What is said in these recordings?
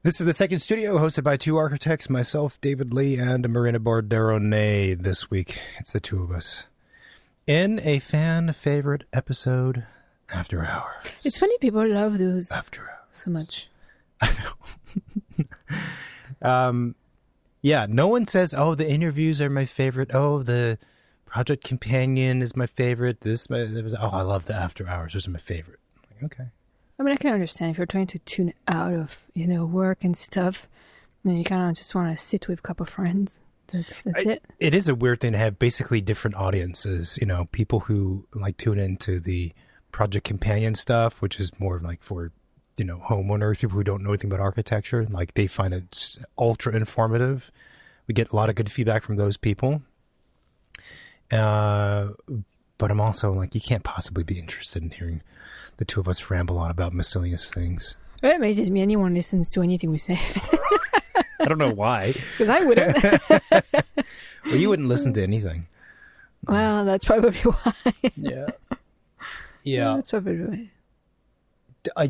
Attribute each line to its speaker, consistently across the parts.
Speaker 1: This is the second studio, hosted by two architects, myself, David Lee, and Marina Borderonay. This week, it's the two of us in a fan favorite episode, After Hours.
Speaker 2: It's funny people love those
Speaker 1: After Hours
Speaker 2: so much.
Speaker 1: I know. Yeah, no one says, "Oh, the interviews are my favorite. Oh, the Project Companion is my favorite. I love the After Hours. Those are my favorite." Like, okay.
Speaker 2: I mean, I can understand if you're trying to tune out of, work and stuff, and you kind of just want to sit with a couple of friends. That's it.
Speaker 1: It is a weird thing to have basically different audiences. People who like tune into the Project Companion stuff, which is more like for, homeowners, people who don't know anything about architecture. Like they find it ultra informative. We get a lot of good feedback from those people. But I'm also like, you can't possibly be interested in hearing the two of us ramble on about miscellaneous things.
Speaker 2: It amazes me anyone listens to anything we say.
Speaker 1: I don't know why.
Speaker 2: Because I wouldn't.
Speaker 1: Well, you wouldn't listen to anything.
Speaker 2: Well, that's probably why.
Speaker 1: Yeah. Yeah.
Speaker 2: That's probably why.
Speaker 1: I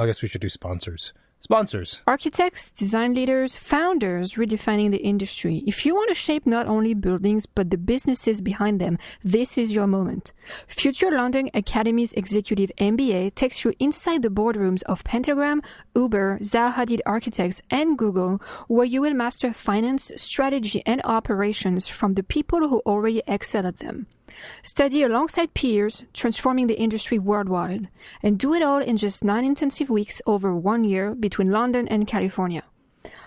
Speaker 1: guess we should do sponsors. Sponsors.
Speaker 2: Architects, design leaders, founders redefining the industry. If you want to shape not only buildings, but the businesses behind them, this is your moment. Future London Academy's Executive MBA takes you inside the boardrooms of Pentagram, Uber, Zaha Hadid Architects, and Google, where you will master finance, strategy, and operations from the people who already excel at them. Study alongside peers, transforming the industry worldwide, and do it all in just 9 intensive weeks over 1 year between London and California.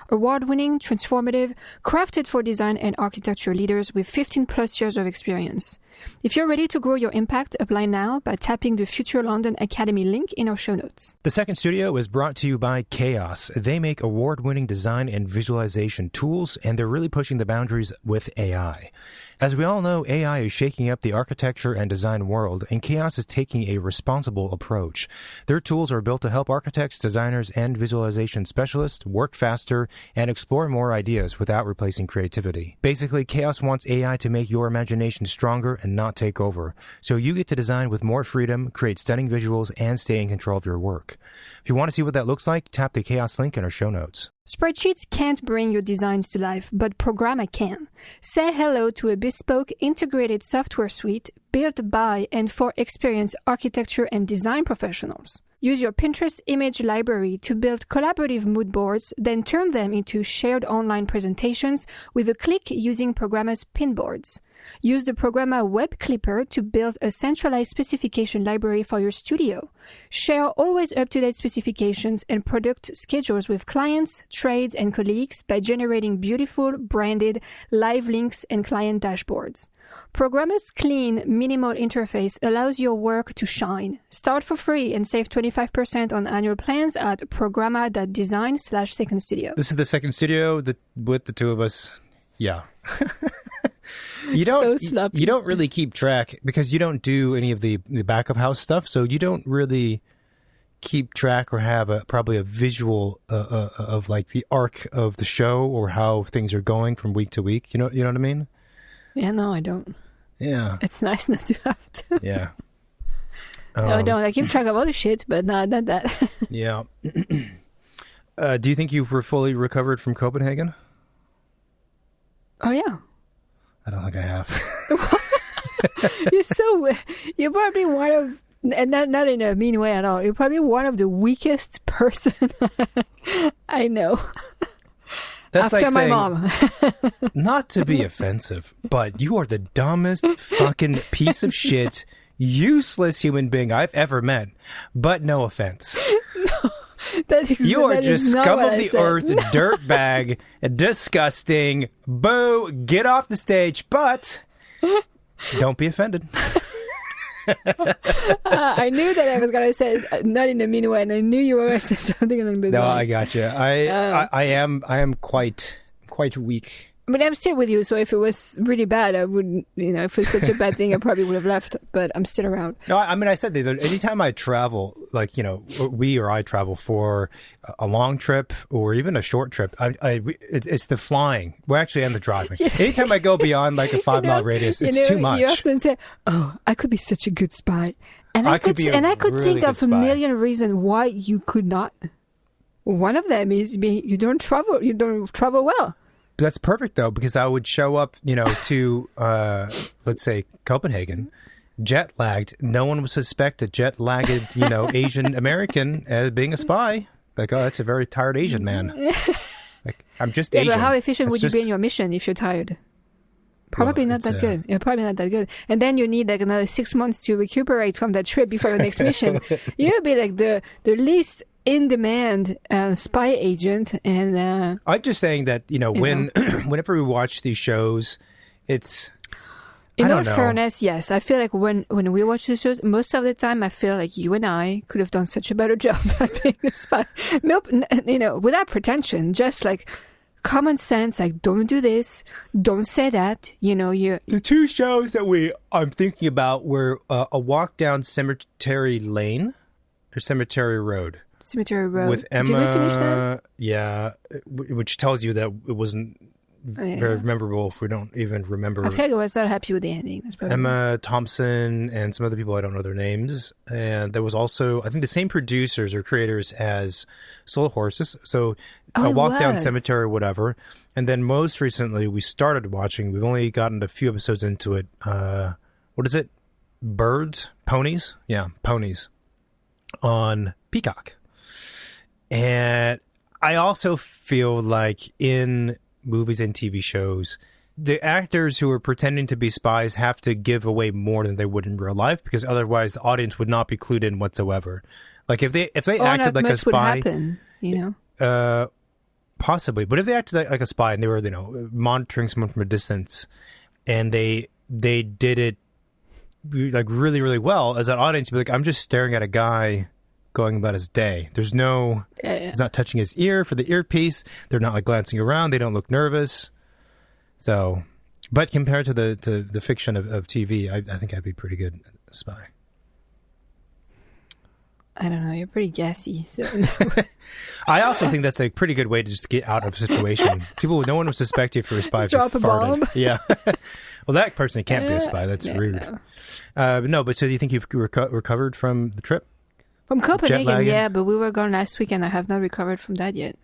Speaker 2: Award-winning, transformative, crafted for design and architecture leaders with 15 plus years of experience. If you're ready to grow your impact, apply now by tapping the Future London Academy link in our show notes.
Speaker 1: The second studio is brought to you by Chaos. They make award-winning design and visualization tools, and they're really pushing the boundaries with AI. As we all know, AI is shaking up the architecture and design world, and Chaos is taking a responsible approach. Their tools are built to help architects, designers, and visualization specialists work faster and explore more ideas without replacing creativity. Basically, Chaos wants AI to make your imagination stronger and not take over, so you get to design with more freedom, create stunning visuals, and stay in control of your work. If you want to see what that looks like, tap the Chaos link in our show notes.
Speaker 2: Spreadsheets can't bring your designs to life, but Programma can. Say hello to a bespoke integrated software suite built by and for experienced architecture and design professionals. Use your Pinterest image library to build collaborative mood boards, then turn them into shared online presentations with a click using Programma's pinboards. Use the Programma Web Clipper to build a centralized specification library for your studio. Share always up-to-date specifications and product schedules with clients, trades, and colleagues by generating beautiful, branded, live links and client dashboards. Programma's clean, minimal interface allows your work to shine. Start for free and save 25% on annual plans at programma.design/second studio.
Speaker 1: This is the second studio with the two of us. Yeah. You don't really keep track because you don't do any of the back of house stuff, so you don't really keep track or have probably a visual of like the arc of the show or how things are going from week to week. You know what I mean?
Speaker 2: Yeah, no, I don't.
Speaker 1: Yeah.
Speaker 2: It's nice not to have to.
Speaker 1: Yeah.
Speaker 2: No, I don't. I keep track of other shit, but not that.
Speaker 1: Yeah. Do you think you've fully recovered from Copenhagen?
Speaker 2: Oh, yeah.
Speaker 1: I don't think I have.
Speaker 2: You're probably one of, and not in a mean way at all, you're probably one of the weakest person I know.
Speaker 1: That's
Speaker 2: after
Speaker 1: like
Speaker 2: my
Speaker 1: saying,
Speaker 2: mom.
Speaker 1: Not to be offensive, but you are the dumbest fucking piece of shit, useless human being I've ever met. But no offense.
Speaker 2: No.
Speaker 1: You are just scum of the earth, dirtbag, disgusting. Boo! Get off the stage, but don't be offended.
Speaker 2: I knew that I was going to say not in a mean way, and I knew you were going to say something along those lines.
Speaker 1: No, I got you. I am quite weak.
Speaker 2: But I'm still with you, so if it was really bad, I wouldn't, if it's such a bad thing, I probably would have left, but I'm still around.
Speaker 1: No, I mean, I said that anytime I travel, like, I travel for a long trip or even a short trip, it's the flying. Well, actually, and the driving. Anytime I go beyond like a 5-mile radius, it's too much.
Speaker 2: You often say, oh, I could be such a good spy. And I could
Speaker 1: really
Speaker 2: think of a million reasons why you could not. One of them is you don't travel well.
Speaker 1: That's perfect, though, because I would show up, to, let's say, Copenhagen, jet-lagged. No one would suspect a jet-lagged, Asian American as being a spy. Like, oh, that's a very tired Asian man. Like, I'm just Asian.
Speaker 2: But how efficient would you be in your mission if you're tired? Probably not that good. Yeah, probably not that good. And then you need like another 6 months to recuperate from that trip before your next mission. You'll be like the least in-demand spy agent. And
Speaker 1: I'm just saying that, whenever we watch these shows, it's...
Speaker 2: In all fairness, yes. I feel like when we watch the shows, most of the time I feel like you and I could have done such a better job at being a spy. Nope, without pretension, just like common sense, like don't do this, don't say that, The
Speaker 1: two shows that I'm thinking about were A Walk Down Cemetery Lane or Cemetery Road.
Speaker 2: Cemetery Road.
Speaker 1: With Emma.
Speaker 2: Did we finish that?
Speaker 1: Yeah, which tells you that it wasn't very memorable if we don't even remember.
Speaker 2: I feel like I was not happy with the ending. That's probably
Speaker 1: Emma Thompson and some other people, I don't know their names. And there was also, I think, the same producers or creators as Soul Horses. So Walk Down Cemetery, whatever. And then most recently, we started watching, we've only gotten a few episodes into it. What is it? Birds? Ponies? Yeah, Ponies. On Peacock. And I also feel like in movies and TV shows, the actors who are pretending to be spies have to give away more than they would in real life, because otherwise the audience would not be clued in whatsoever. Like if they acted like a spy,
Speaker 2: would happen,
Speaker 1: possibly. But if they acted like a spy and they were monitoring someone from a distance, and they did it like really, really well, as an audience, you'd be like, I'm just staring at a guy going about his day. There's no, he's not touching his ear for the earpiece. They're not like glancing around. They don't look nervous. So, but compared to the fiction of TV, I think I'd be pretty good at a spy.
Speaker 2: I don't know. You're pretty gassy. So.
Speaker 1: I also think that's a pretty good way to just get out of a situation. No one would suspect you for a spy.
Speaker 2: Drop a bomb.
Speaker 1: Yeah. Well, that person can't be a spy. That's rude. No. But so do you think you've recovered from the trip?
Speaker 2: From Copenhagen, yeah, but we were gone last week and I have not recovered from that yet.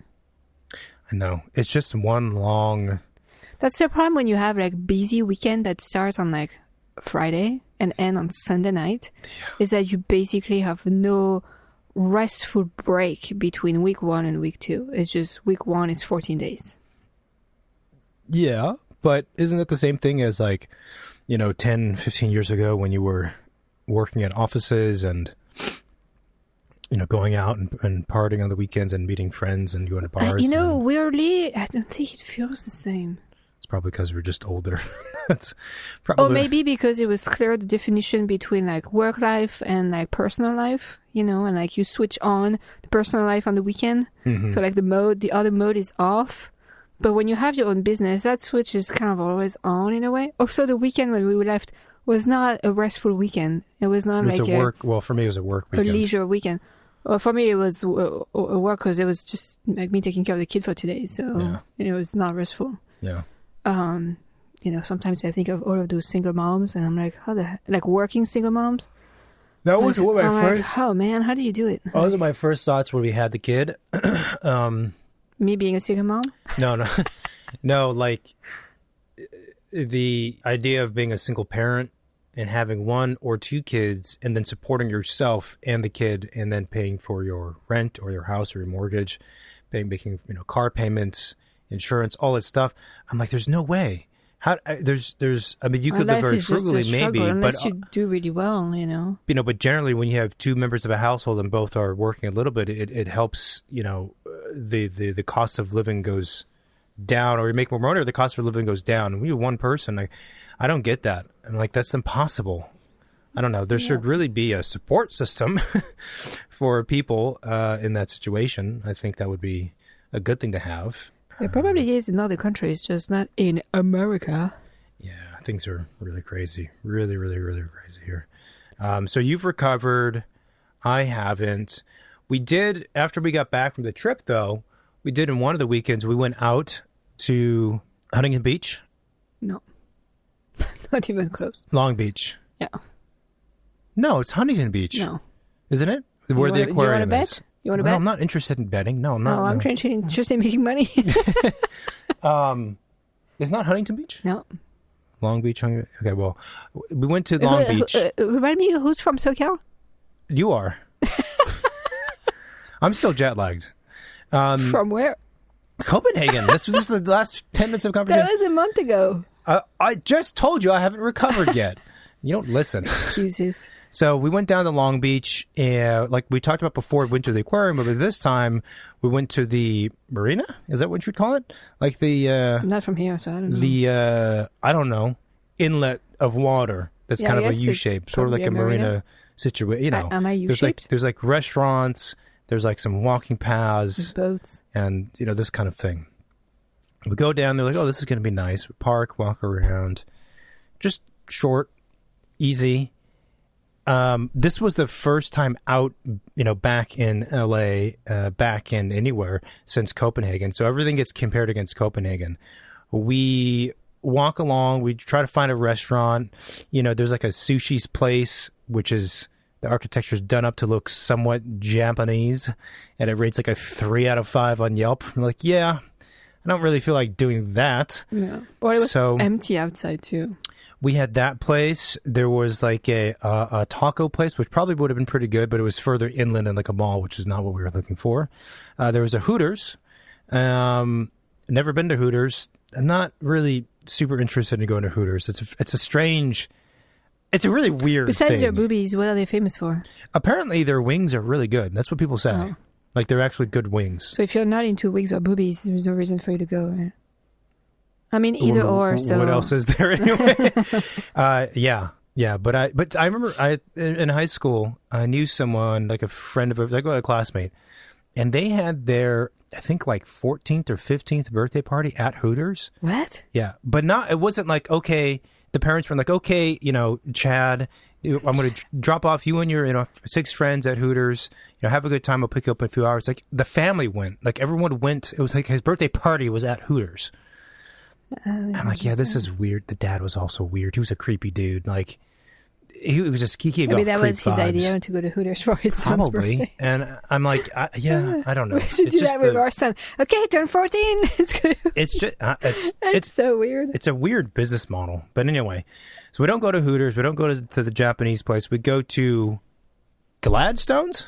Speaker 1: I know. It's just one long...
Speaker 2: That's the problem when you have like busy weekend that starts on like Friday and end on Sunday night, is that you basically have no restful break between week 1 and week 2. It's just week 1 is 14 days.
Speaker 1: Yeah, but isn't it the same thing as like, 10, 15 years ago when you were working at offices and... going out and partying on the weekends and meeting friends and going to bars.
Speaker 2: Weirdly, I don't think it feels the same.
Speaker 1: It's probably because we're just older. That's probably...
Speaker 2: Or maybe because it was clear the definition between like work life and like personal life, and like you switch on the personal life on the weekend. Mm-hmm. So like the other mode is off. But when you have your own business, that switch is kind of always on in a way. Also, the weekend when we left was not a restful weekend. It was not like
Speaker 1: a work. Well, for me, it was a work weekend.
Speaker 2: A leisure weekend. Well, for me, it was a work because it was just like me taking care of the kid for 2 days. So, it was not restful.
Speaker 1: Yeah.
Speaker 2: Sometimes I think of all of those single moms and I'm like, working single moms.
Speaker 1: That was one of my first...
Speaker 2: Like, oh, man, how do you do it?
Speaker 1: Those are my first thoughts when we had the kid.
Speaker 2: Me being a single mom?
Speaker 1: No. No, like the idea of being a single parent and having 1 or 2 kids and then supporting yourself and the kid and then paying for your rent or your house or your mortgage, making car payments, insurance, all that stuff. I'm like, there's no way. How there's I mean, you could live very frugally maybe,
Speaker 2: unless
Speaker 1: but
Speaker 2: you do really well,
Speaker 1: but generally when you have 2 members of a household and both are working a little bit, it helps, the cost of living goes down, or you make more money or the cost of living goes down. And we have 1 person, I don't get that. I'm like, that's impossible. I don't know. There should really be a support system for people in that situation. I think that would be a good thing to have.
Speaker 2: It probably is in other countries, just not in America.
Speaker 1: Yeah, things are really crazy. Really, really, really crazy here. So you've recovered. I haven't. We did, after we got back from the trip, though, we did in one of the weekends, we went out to Huntington Beach.
Speaker 2: No. Not even close.
Speaker 1: Long Beach.
Speaker 2: Yeah.
Speaker 1: No, it's Huntington Beach.
Speaker 2: No.
Speaker 1: Isn't it? Where the aquarium is.
Speaker 2: You want to
Speaker 1: No,
Speaker 2: bet?
Speaker 1: I'm not interested in betting. No, I'm not.
Speaker 2: Oh, I'm interested in making money.
Speaker 1: It's not Huntington Beach?
Speaker 2: No.
Speaker 1: Long Beach? Okay, well, we went to Long Beach.
Speaker 2: Remind me, who's from SoCal?
Speaker 1: You are. I'm still jet lagged.
Speaker 2: From where?
Speaker 1: Copenhagen. This is the last 10 minutes of conversation.
Speaker 2: That was a month ago.
Speaker 1: I just told you I haven't recovered yet. You don't listen.
Speaker 2: Excuses.
Speaker 1: So we went down to Long Beach, like we talked about before, we went to the aquarium, but this time we went to the Marina? Is that what you'd call it? Like the...
Speaker 2: I'm not from here, so I don't know.
Speaker 1: The, I don't know, inlet of water that's kind of a U-shape, sort of like a marina situation. You know,
Speaker 2: am I U-shaped?
Speaker 1: There's like restaurants, there's like some walking paths.
Speaker 2: Boats.
Speaker 1: And, you know, this kind of thing. We go down, they're like, oh, this is going to be nice. We park, walk around. Just short, easy. This was the first time out, you know, back in LA, back in anywhere since Copenhagen. So everything gets compared against Copenhagen. We walk along, we try to find a restaurant. You know, there's like a sushi's place, which is, the architecture's done up to look somewhat Japanese, and it rates like a 3 out of 5 on Yelp. I'm like, yeah, I don't really feel like doing that.
Speaker 2: Yeah. But it was empty outside too.
Speaker 1: We had that place. There was like a taco place, which probably would have been pretty good, but it was further inland in like a mall, which is not what we were looking for. There was a Hooters. Never been to Hooters. I'm not really super interested in going to Hooters. It's a strange... It's a really weird
Speaker 2: Besides
Speaker 1: thing.
Speaker 2: their boobies, what are they famous for?
Speaker 1: Apparently, their wings are really good. That's what people say.
Speaker 2: Oh.
Speaker 1: Like, they're actually good wings.
Speaker 2: So if you're not into wigs or boobies, there's no reason for you to go, right? I mean, either or. So
Speaker 1: what else is there anyway? Yeah. But I remember in high school, I knew someone, like a friend of like a classmate, and they had their, I think, like 14th or 15th birthday party at Hooters.
Speaker 2: What?
Speaker 1: Yeah, but it wasn't like, okay. The parents were like, okay, you know, Chad, I'm going to drop off you and your, you know, 6 friends at Hooters. You know, have a good time. I'll pick you up in a few hours. Like, the family went. Like, everyone went. It was like his birthday party was at Hooters. I'm like, yeah, this is weird. The dad was also weird. He was a creepy dude. Like, he was just, he gave
Speaker 2: Maybe
Speaker 1: off
Speaker 2: that
Speaker 1: creep
Speaker 2: was his
Speaker 1: vibes.
Speaker 2: idea to go to Hooters for his son's birthday.
Speaker 1: And I'm like, I don't know.
Speaker 2: We should do that with our son. Okay, turn 14.
Speaker 1: It's just,
Speaker 2: it's so weird.
Speaker 1: It's a weird business model. But anyway, so we don't go to Hooters. We don't go to the Japanese place. We go to Gladstone's?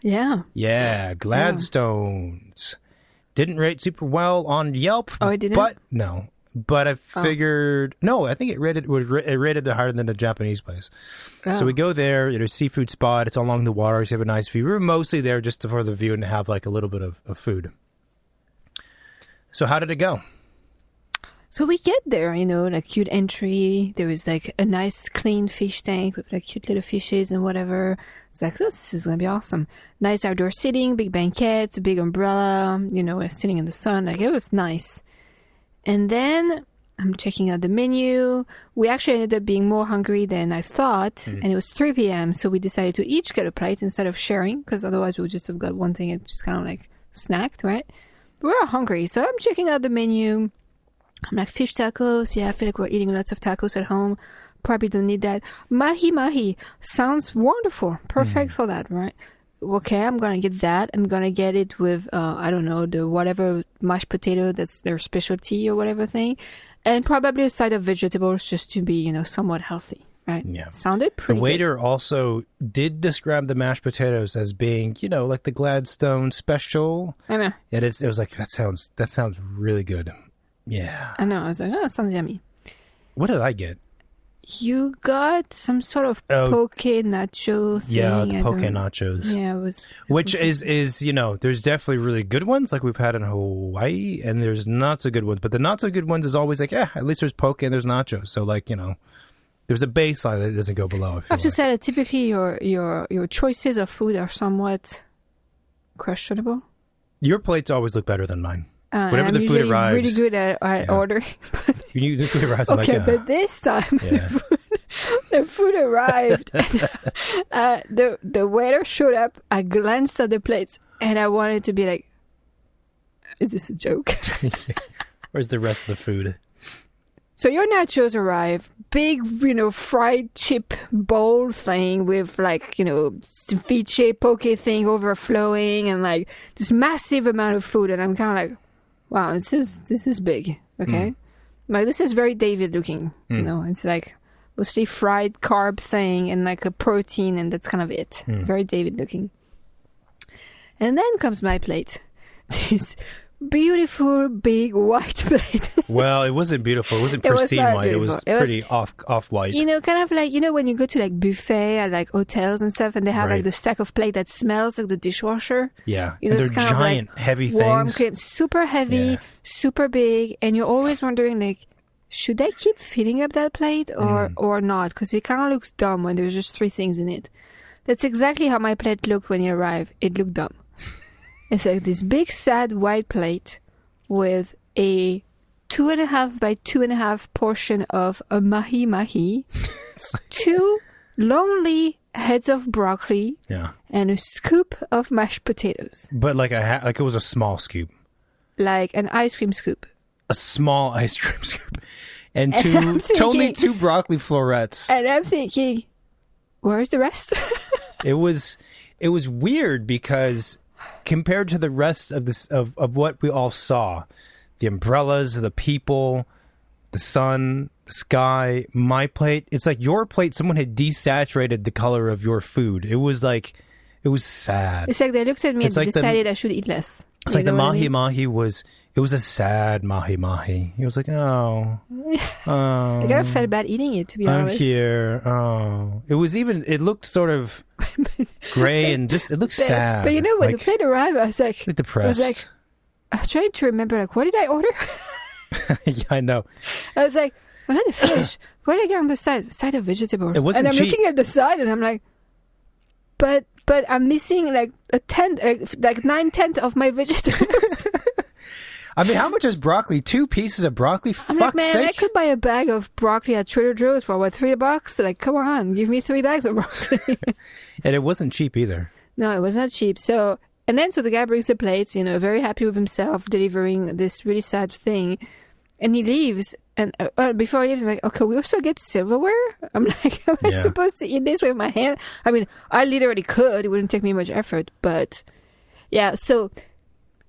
Speaker 2: Yeah.
Speaker 1: Yeah, Gladstone's. Didn't rate super well on Yelp.
Speaker 2: Oh, it didn't?
Speaker 1: But no. But I figured no. I think it rated it higher than the Japanese place.
Speaker 2: Oh.
Speaker 1: So we go there. You know, seafood spot. It's along the water. So you have a nice view. We were mostly there just for the view and to have like a little bit of food. So how did it go?
Speaker 2: So we get there, you know, like cute entry. There was like a nice clean fish tank with like cute little fishes and whatever. It's like, this is going to be awesome. Nice outdoor seating, big banquet, big umbrella, you know, we're sitting in the sun. Like, it was nice. And then I'm checking out the menu. We actually ended up being more hungry than I thought. And it was 3 p.m. So we decided to each get a plate instead of sharing, because otherwise we would just have got one thing and just kind of like snacked, right? But we were hungry. So I'm checking out the menu. I'm like, fish tacos. Yeah, I feel like we're eating lots of tacos at home. Probably don't need that. Mahi sounds wonderful. Perfect for that, right? Okay, I'm going to get that. I'm going to get it with, I don't know, the whatever mashed potato that's their specialty or whatever thing. And probably a side of vegetables just to be, you know, somewhat healthy, right?
Speaker 1: Yeah.
Speaker 2: Sounded pretty
Speaker 1: The waiter also did describe the mashed potatoes as being, you know, like the Gladstone special.
Speaker 2: I know.
Speaker 1: It was like, that sounds really good. Yeah.
Speaker 2: I know. I was like, oh, that sounds yummy.
Speaker 1: What did I get?
Speaker 2: You got some sort of poke nacho thing.
Speaker 1: Yeah, the poke nachos.
Speaker 2: Yeah, it was.
Speaker 1: Which is, you know, there's definitely really good ones like we've had in Hawaii, and there's not so good ones. But the not so good ones is always like, at least there's poke and there's nachos. So, like, you know, there's a baseline that doesn't go below. I
Speaker 2: have to say that typically your choices of food are somewhat questionable.
Speaker 1: Your plates always look better than mine. Whenever the food arrives,
Speaker 2: really good at ordering.
Speaker 1: The food arrives.
Speaker 2: Okay, but this time the food arrived. And, the waiter showed up. I glanced at the plates, and I wanted to be like, "Is this a joke?"
Speaker 1: Where's the rest of the food?
Speaker 2: So your nachos arrive, big, fried chip bowl thing with ceviche poke thing overflowing and like this massive amount of food. And I'm kind of like, wow, this is big. Okay. Like this is very David looking, it's like mostly fried carb thing and like a protein. And that's kind of it. Very David looking. And then comes my plate. This beautiful big white plate.
Speaker 1: Well, it wasn't beautiful. It wasn't pristine white.
Speaker 2: Beautiful.
Speaker 1: It was pretty off white.
Speaker 2: Kind of like when you go to like buffet at like hotels and stuff, and they have like the stack of plate that smells like the dishwasher.
Speaker 1: Yeah, and they're giant, like heavy
Speaker 2: warm
Speaker 1: things.
Speaker 2: Cream, super heavy, super big, and you're always wondering like, should I keep filling up that plate or not? Because it kind of looks dumb when there's just 3 things in it. That's exactly how my plate looked when it arrived. It looked dumb. It's like this big, sad white plate with a 2.5 by 2.5 portion of a mahi-mahi, 2 lonely heads of broccoli, and a scoop of mashed potatoes.
Speaker 1: But like it was a small scoop.
Speaker 2: Like an ice cream scoop.
Speaker 1: A small ice cream scoop. And only 2 broccoli florets.
Speaker 2: And I'm thinking, where's the rest?
Speaker 1: It was weird because compared to the rest of this of what we all saw, the umbrellas, the people, the sun, the sky, my plate, it's like your plate, someone had desaturated the color of your food. It was sad.
Speaker 2: It's like they looked at me and decided I should eat less.
Speaker 1: It's like the mahi-mahi was a sad mahi-mahi. He was like, oh.
Speaker 2: I kind of felt bad eating it, to be honest.
Speaker 1: I'm here. Oh. It looked sort of gray and it looked sad.
Speaker 2: But when the plate arrived, I was like,
Speaker 1: depressed.
Speaker 2: I was trying to remember, like, what did I order?
Speaker 1: Yeah, I know.
Speaker 2: I was like, I had the fish. What did I get on the side? Side of vegetables.
Speaker 1: It wasn't
Speaker 2: and I'm
Speaker 1: cheap.
Speaker 2: looking at the side and I'm like, but I'm missing like a 9/10 of my vegetables.
Speaker 1: I mean, how much is broccoli? 2 pieces of broccoli?
Speaker 2: I'm like, man, I could buy a bag of broccoli at Trader Joe's for what, $3? Like, come on, give me 3 bags of broccoli.
Speaker 1: And it wasn't cheap either.
Speaker 2: No, it was not cheap. So the guy brings the plates, very happy with himself, delivering this really sad thing. And he leaves. And before he leaves, I'm like, okay, we also get silverware? I'm like, am I supposed to eat this with my hand? I mean, I literally could. It wouldn't take me much effort. But yeah, so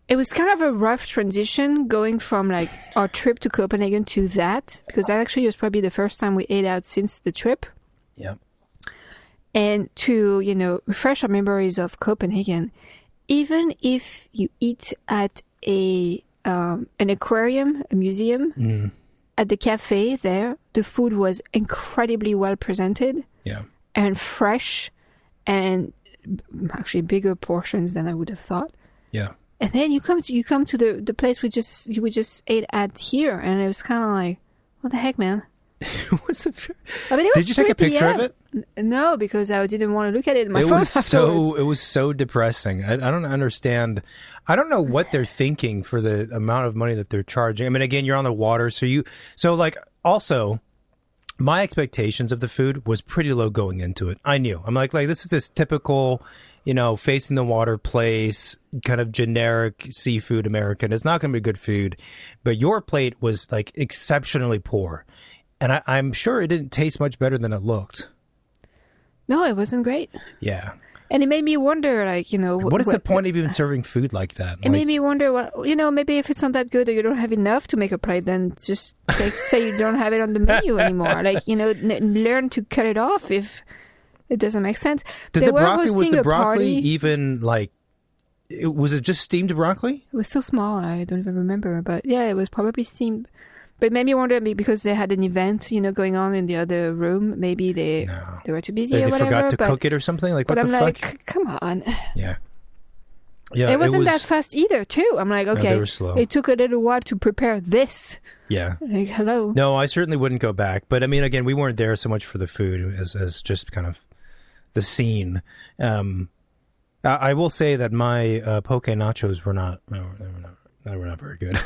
Speaker 2: it was kind of a rough transition going from like our trip to Copenhagen to that. Because that actually was probably the first time we ate out since the trip.
Speaker 1: Yeah.
Speaker 2: And to, refresh our memories of Copenhagen, even if you eat at an aquarium, a museum, at the cafe there, the food was incredibly well presented and fresh and actually bigger portions than I would have thought. Yeah. And then you come to the place we just ate at here, and it was kind of like, what the heck, man?
Speaker 1: It was
Speaker 2: Did
Speaker 1: you take a picture of it?
Speaker 2: No, because I didn't want to look at it in my phone.
Speaker 1: It was so depressing. I don't understand. I don't know what they're thinking for the amount of money that they're charging. I mean, again, you're on the water, also my expectations of the food was pretty low going into it. I knew. I'm like this is this typical, facing the water place, kind of generic seafood American. It's not going to be good food, but your plate was like exceptionally poor. And I'm sure it didn't taste much better than it looked. No,
Speaker 2: it wasn't great.
Speaker 1: Yeah.
Speaker 2: And it made me wonder,
Speaker 1: what is the point of even serving food like that?
Speaker 2: It made me wonder, maybe if it's not that good or you don't have enough to make a plate, then just say you don't have it on the menu anymore. Learn to cut it off if it doesn't make sense.
Speaker 1: Was the broccoli even was it just steamed broccoli?
Speaker 2: It was so small, I don't even remember. But yeah, it was probably steamed. But it made me wonder, because they had an event, going on in the other room. Maybe they were too busy or whatever.
Speaker 1: They forgot to cook it or something? What the fuck?
Speaker 2: But I'm like, come on.
Speaker 1: Yeah.
Speaker 2: Yeah. It wasn't that fast either, too. I'm like, okay.
Speaker 1: No, they were slow.
Speaker 2: It took a little while to prepare this.
Speaker 1: Yeah.
Speaker 2: Like, hello.
Speaker 1: No, I certainly wouldn't go back. But I mean, again, we weren't there so much for the food as just kind of the scene. I will say that my poke nachos were not very good.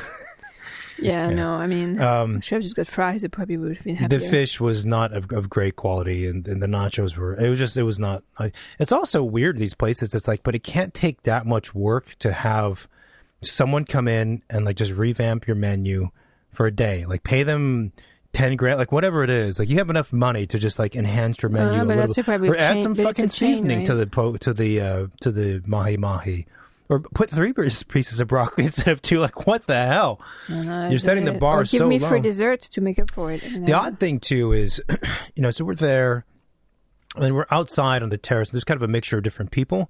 Speaker 2: Yeah, no, I mean, should have just got fries. It probably would have been happier.
Speaker 1: The fish was not of great quality, and the nachos were. It was not. It's also weird, these places. It's like, but it can't take that much work to have someone come in and just revamp your menu for a day. Pay them 10 grand, like whatever it is, like you have enough money to just like enhance your menu a
Speaker 2: but
Speaker 1: little,
Speaker 2: probably
Speaker 1: or add some
Speaker 2: but
Speaker 1: fucking
Speaker 2: it's a chain,
Speaker 1: seasoning
Speaker 2: right?
Speaker 1: to the mahi mahi, or put 3 pieces of broccoli instead of 2. Like what the hell? You're setting the bar
Speaker 2: or
Speaker 1: so
Speaker 2: give me
Speaker 1: low.
Speaker 2: free dessert to make up for it.
Speaker 1: The odd thing too is, so we're there, and we're outside on the terrace. There's kind of a mixture of different people,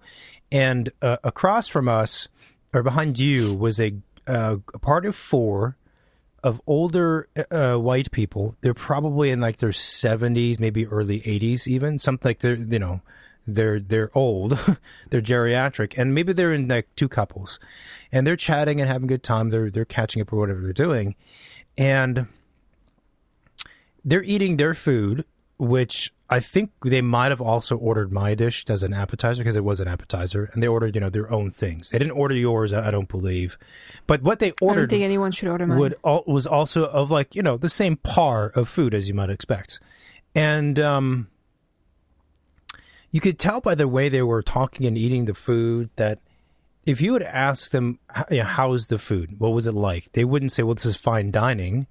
Speaker 1: and across from us, or behind you, was a party of 4 of older white people. They're probably in like their 70s, maybe early 80s, even something like they're old, they're geriatric, and maybe they're in like 2 couples, and they're chatting and having a good time. They're catching up or whatever they're doing, and they're eating their food, which I think they might have also ordered my dish as an appetizer, because it was an appetizer, and they ordered, their own things. They didn't order yours, I don't believe. But what they ordered,
Speaker 2: I don't think anyone should order mine.
Speaker 1: Was also of like, the same par of food as you might expect. And you could tell by the way they were talking and eating the food that if you had asked them, how's the food? What was it like? They wouldn't say, well, this is fine dining.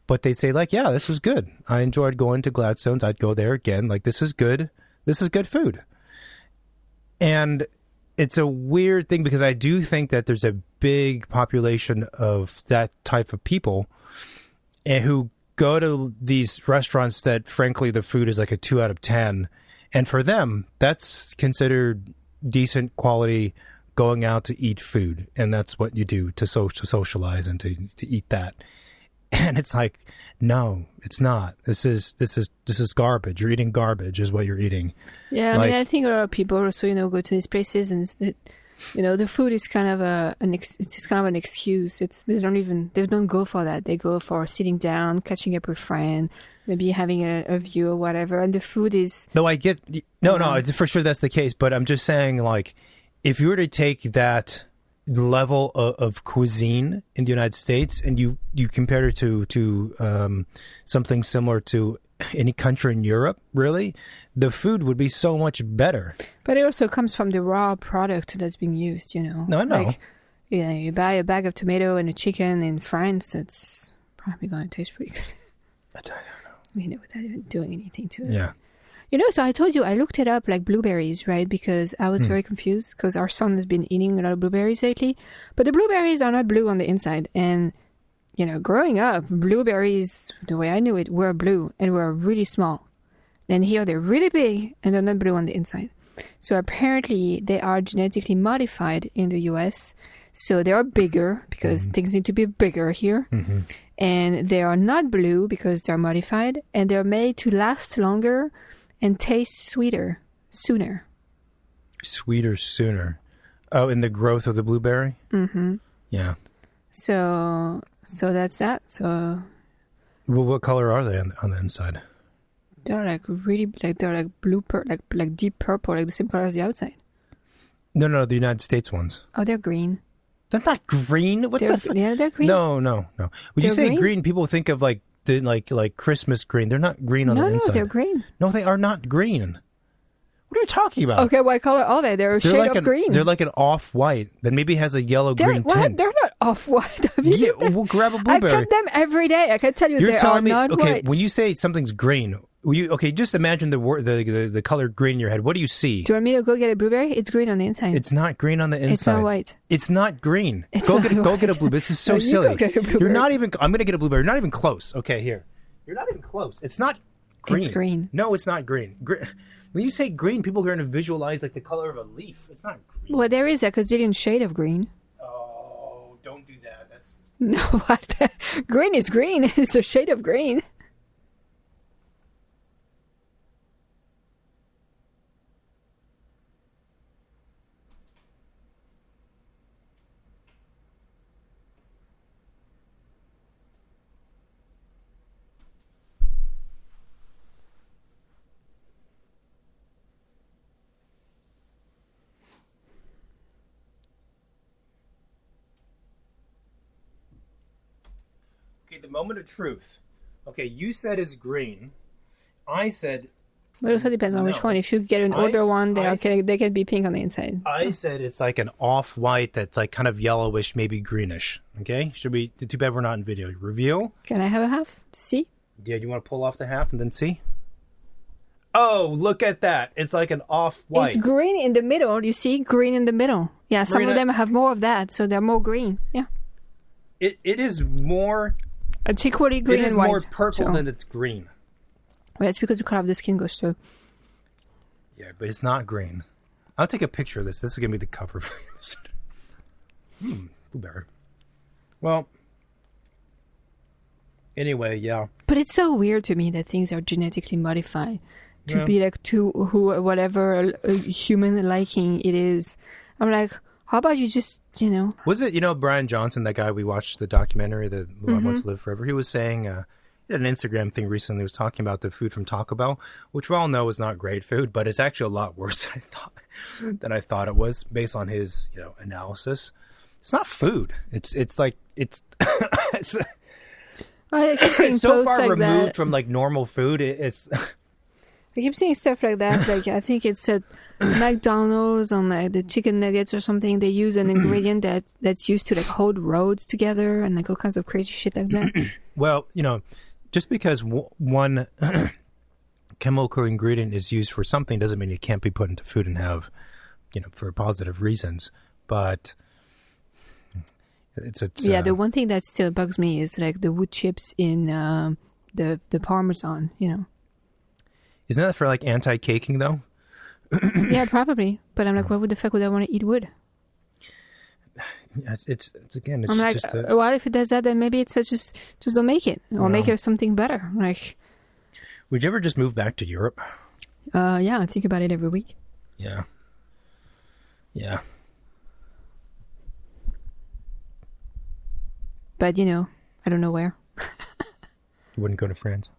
Speaker 1: But they say, like, yeah, this was good. I enjoyed going to Gladstone's. I'd go there again. Like, this is good. This is good food. And it's a weird thing, because I do think that there's a big population of that type of people who go to these restaurants that, frankly, the food is like a 2 out of 10. And for them, that's considered decent quality going out to eat food. And that's what you do to socialize and to eat that. And it's like, no, it's not. This is garbage. You're eating garbage, is what you're eating.
Speaker 2: Yeah, I mean, I think a lot of people also, go to these places, and the food is kind of it's kind of an excuse. They don't go for that. They go for sitting down, catching up with friends, maybe having a view or whatever. And the food is.
Speaker 1: No, I get. No, for sure that's the case. But I'm just saying, like, if you were to take that level of cuisine in the United States and you compare it to something similar to any country in Europe, really, the food would be so much better.
Speaker 2: But it also comes from the raw product that's being used, No,
Speaker 1: I know.
Speaker 2: Like, you buy a bag of tomato and a chicken in France, it's probably going to taste pretty good.
Speaker 1: I don't know.
Speaker 2: I mean, without even doing anything to it.
Speaker 1: Yeah.
Speaker 2: So I told you, I looked it up, like blueberries, right? Because I was very confused, because our son has been eating a lot of blueberries lately. But the blueberries are not blue on the inside. And, growing up, blueberries, the way I knew it, were blue and were really small. Then here they're really big and they're not blue on the inside. So apparently they are genetically modified in the US. So they are bigger, because things need to be bigger here. Mm-hmm. And they are not blue because they're modified. And they're made to last longer and taste sweeter sooner.
Speaker 1: Sweeter sooner. Oh, in the growth of the blueberry?
Speaker 2: Mm-hmm.
Speaker 1: Yeah.
Speaker 2: So that's that. So.
Speaker 1: Well, what color are they on the inside?
Speaker 2: They're like really, like they're like blue, like deep purple, like the same color as the outside.
Speaker 1: No, the United States ones.
Speaker 2: Oh, they're green.
Speaker 1: They're not green. What the?
Speaker 2: Yeah, they're green.
Speaker 1: No. When you say green, people think of like the like Christmas green. They're not green on the inside.
Speaker 2: No, they're green.
Speaker 1: No, they are not green. What are you talking about?
Speaker 2: Okay, what color are they? They're a shade
Speaker 1: like
Speaker 2: of green.
Speaker 1: They're like an off-white that maybe has a yellow-green tint.
Speaker 2: They're not off-white.
Speaker 1: Yeah, we'll grab a blueberry.
Speaker 2: I cut them every day. I can tell you they are not white.
Speaker 1: Okay, when you say something's green, just imagine the color green in your head. What do you see?
Speaker 2: Do you want me to go get a blueberry? It's green on the inside.
Speaker 1: It's not green on the inside.
Speaker 2: It's not white.
Speaker 1: It's not green.
Speaker 2: Go
Speaker 1: get a blueberry. This is so silly.
Speaker 2: Go get a blueberry.
Speaker 1: You're not even. I'm going to get a blueberry. You're not even close. Okay, here. You're not even close. It's not green.
Speaker 2: It's green.
Speaker 1: No, it's not green. When you say green, people are going to visualize like the color of a leaf. It's not green.
Speaker 2: Well, there is a gazillion shade of green.
Speaker 1: Oh, don't do that. That's
Speaker 2: no. What? Green is green. It's a shade of green.
Speaker 1: Okay, the moment of truth. Okay, you said it's green. I said...
Speaker 2: But it also depends on which one. If you get an older one, they can be pink on the inside.
Speaker 1: I said it's like an off-white that's like kind of yellowish, maybe greenish. Okay? Too bad we're not in video. Reveal?
Speaker 2: Can I have a half to see?
Speaker 1: Yeah, you want to pull off the half and then see? Oh, look at that. It's like an off-white.
Speaker 2: It's green in the middle. You see? Green in the middle. Yeah, some
Speaker 1: Marina,
Speaker 2: of them have more of that, so they're more green. Yeah.
Speaker 1: It is more...
Speaker 2: It's equally green and white.
Speaker 1: It is more purple than it's green.
Speaker 2: Well, it's because the color of the skin goes through.
Speaker 1: Yeah, but it's not green. I'll take a picture of this. This is going to be the cover of the episode. Blueberry. Well... Anyway, yeah.
Speaker 2: But it's so weird to me that things are genetically modified to be like to whatever human liking it is. I'm like, how about you just,
Speaker 1: Was it, Brian Johnson, that guy we watched the documentary, The Lord Wants to Live Forever? He was saying, he had an Instagram thing recently, he was talking about the food from Taco Bell, which we all know is not great food, but it's actually a lot worse than I thought it was, based on his, analysis. It's not food. It's like, it's...
Speaker 2: I keep seeing
Speaker 1: it's so far
Speaker 2: like
Speaker 1: removed
Speaker 2: that.
Speaker 1: from like normal food. It's
Speaker 2: I keep seeing stuff like that. Like I think it's at McDonald's on like the chicken nuggets or something. They use an ingredient that's used to like hold roads together and like all kinds of crazy shit like that.
Speaker 1: Well, just because one chemical ingredient is used for something doesn't mean it can't be put into food and have, for positive reasons. But it's
Speaker 2: the one thing that still bugs me is like the wood chips in the Parmesan,
Speaker 1: Isn't that for like anti-caking though?
Speaker 2: Yeah, probably. But I'm like, why would the fuck would I want to eat wood?
Speaker 1: It's again. It's
Speaker 2: I'm like,
Speaker 1: just
Speaker 2: well, if it does that, then maybe it's just don't make it or make it something better. Like,
Speaker 1: would you ever just move back to Europe?
Speaker 2: Yeah, I think about it every week.
Speaker 1: Yeah.
Speaker 2: But, I don't know where.
Speaker 1: You wouldn't go to France?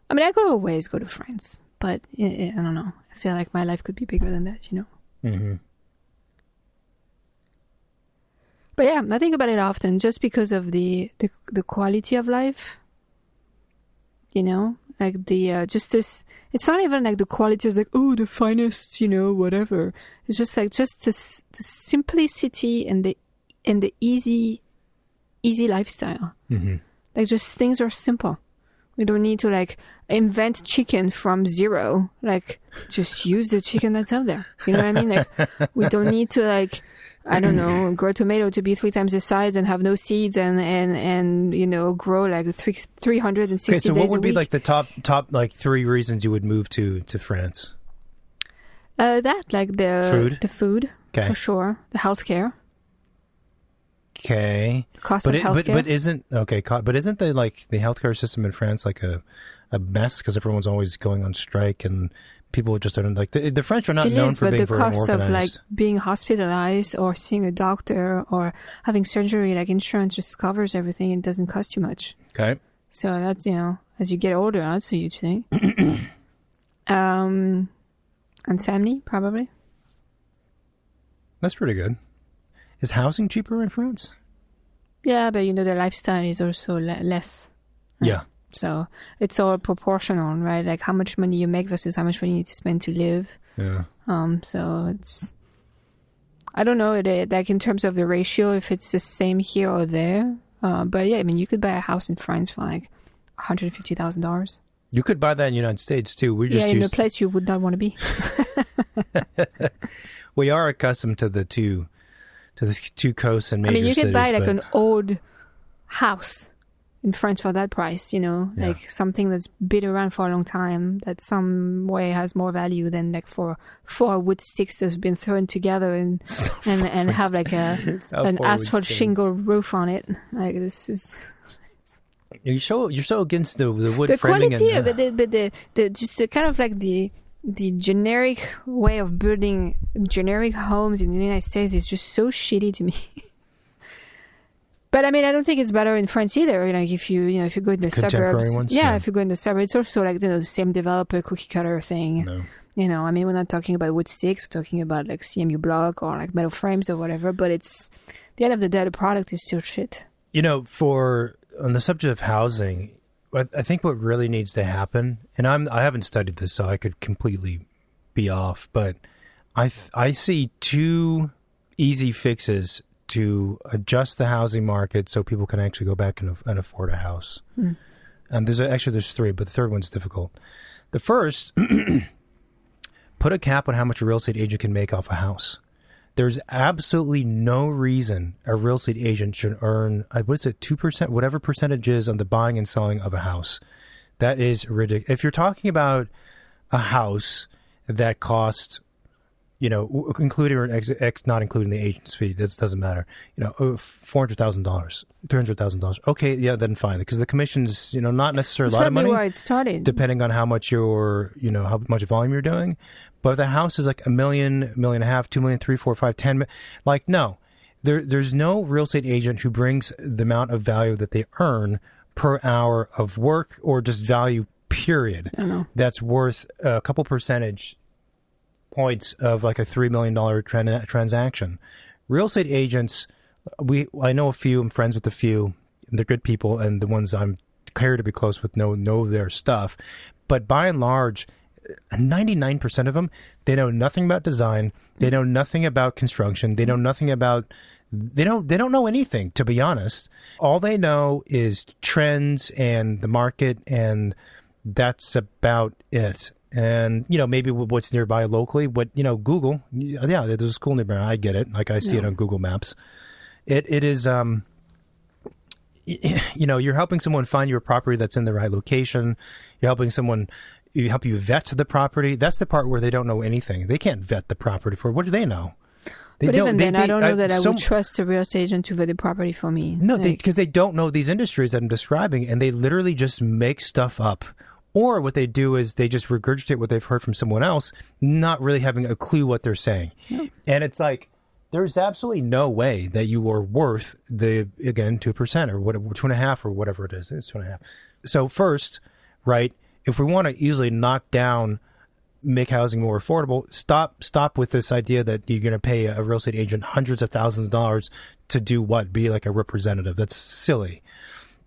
Speaker 2: I mean, I could always go to France. But, I don't know. I feel like my life could be bigger than that,
Speaker 1: Mm-hmm.
Speaker 2: But yeah, I think about it often just because of the quality of life. Like just this, it's not even like the quality is like, oh, the finest, whatever. It's just like, just the simplicity and the easy lifestyle.
Speaker 1: Mm-hmm.
Speaker 2: Like just things are simple. We don't need to like invent chicken from zero. Like just use the chicken that's out there. You know what I mean? Like we don't need to like, I don't know, grow tomato to be 3 times the size and have no seeds and grow like 360 days a week.
Speaker 1: Okay, so what would be like the top like 3 reasons you would move to France?
Speaker 2: That like the food,
Speaker 1: okay,
Speaker 2: for sure. The healthcare.
Speaker 1: Okay.
Speaker 2: Cost of healthcare.
Speaker 1: But isn't the healthcare system in France like a mess because everyone's always going on strike and people just don't like the French are not known for being very organized. But the cost of like
Speaker 2: being hospitalized or seeing a doctor or having surgery, like insurance just covers everything and doesn't cost you much.
Speaker 1: Okay.
Speaker 2: So that's as you get older, that's a huge thing. And family probably.
Speaker 1: That's pretty good. Is housing cheaper in France?
Speaker 2: Yeah, but the lifestyle is also less. Right?
Speaker 1: Yeah.
Speaker 2: So it's all proportional, right? Like how much money you make versus how much money you need to spend to live.
Speaker 1: Yeah.
Speaker 2: So it's, I don't know, like in terms of the ratio, if it's the same here or there. But yeah, I mean, you could buy a house in France for like $150,000. You
Speaker 1: could buy that in the United States too. We just
Speaker 2: in a place you would not want to be.
Speaker 1: We are accustomed to the two coasts and major cities.
Speaker 2: I mean, you could buy like an old house in France for that price, like something that's been around for a long time, that some way has more value than like for 4 wood sticks that's been thrown together and have like an asphalt shingle roof on it. Like this is.
Speaker 1: You're so against the wood
Speaker 2: the
Speaker 1: framing
Speaker 2: quality
Speaker 1: and
Speaker 2: of it, but the just the kind of like the generic way of building generic homes in the United States is just so shitty to me. But I mean, I don't think it's better in France either. Like if you go in the suburbs,
Speaker 1: ones,
Speaker 2: if you go in the suburbs, it's also like the same developer cookie cutter thing.
Speaker 1: No.
Speaker 2: I mean, we're not talking about wood sticks. We're talking about like CMU block or like metal frames or whatever. But it's at the end of the day, the product is still shit.
Speaker 1: On the subject of housing, I think what really needs to happen, and I haven't studied this, so I could completely be off, but I see 2 easy fixes to adjust the housing market so people can actually go back and afford a house. And there's three, but the third one's difficult. The first, put a cap on how much a real estate agent can make off a house. There's absolutely no reason a real estate agent should earn, what is it, 2%, whatever percentage is on the buying and selling of a house. That is ridiculous. If you're talking about a house that costs, including or not including the agent's fee, that doesn't matter, $400,000, $300,000. Okay, yeah, then fine, because the commission's, not necessarily a lot of money.
Speaker 2: That's probably why it started.
Speaker 1: Depending on how much how much volume you're doing. But if the house is like $1 million, $1.5 million, $2 million, $3 million, $4 million, $5 million, $10 million, like, no. There's no real estate agent who brings the amount of value that they earn per hour of work or just value, period.
Speaker 2: I know. That's
Speaker 1: worth a couple percentage points of like a $3 million transaction. Real estate agents, I know a few, I'm friends with a few, and they're good people, and the ones I'm care to be close with know their stuff. But by and large, 99% of them, they know nothing about design. They know nothing about construction. They know nothing about, they don't know anything, to be honest. All they know is trends and the market, and that's about it. And, maybe what's nearby locally, but, Google, yeah, there's a school nearby. I get it. Like I see it on Google Maps. It is, you're helping someone find your property that's in the right location. You're helping someone, help you vet the property. That's the part where they don't know anything. They can't vet the property for, what do they know?
Speaker 2: I don't know that I would trust a real estate agent to vet the property for me.
Speaker 1: No, because they don't know these industries that I'm describing, and they literally just make stuff up. Or what they do is they just regurgitate what they've heard from someone else, not really having a clue what they're saying. Yeah. And it's like, there's absolutely no way that you are worth 2% or what, 2.5% or whatever it is. It's 2.5%. So first, right, if we want to easily knock down, make housing more affordable, stop with this idea that you're going to pay a real estate agent hundreds of thousands of dollars to do what? Be like a representative. That's silly.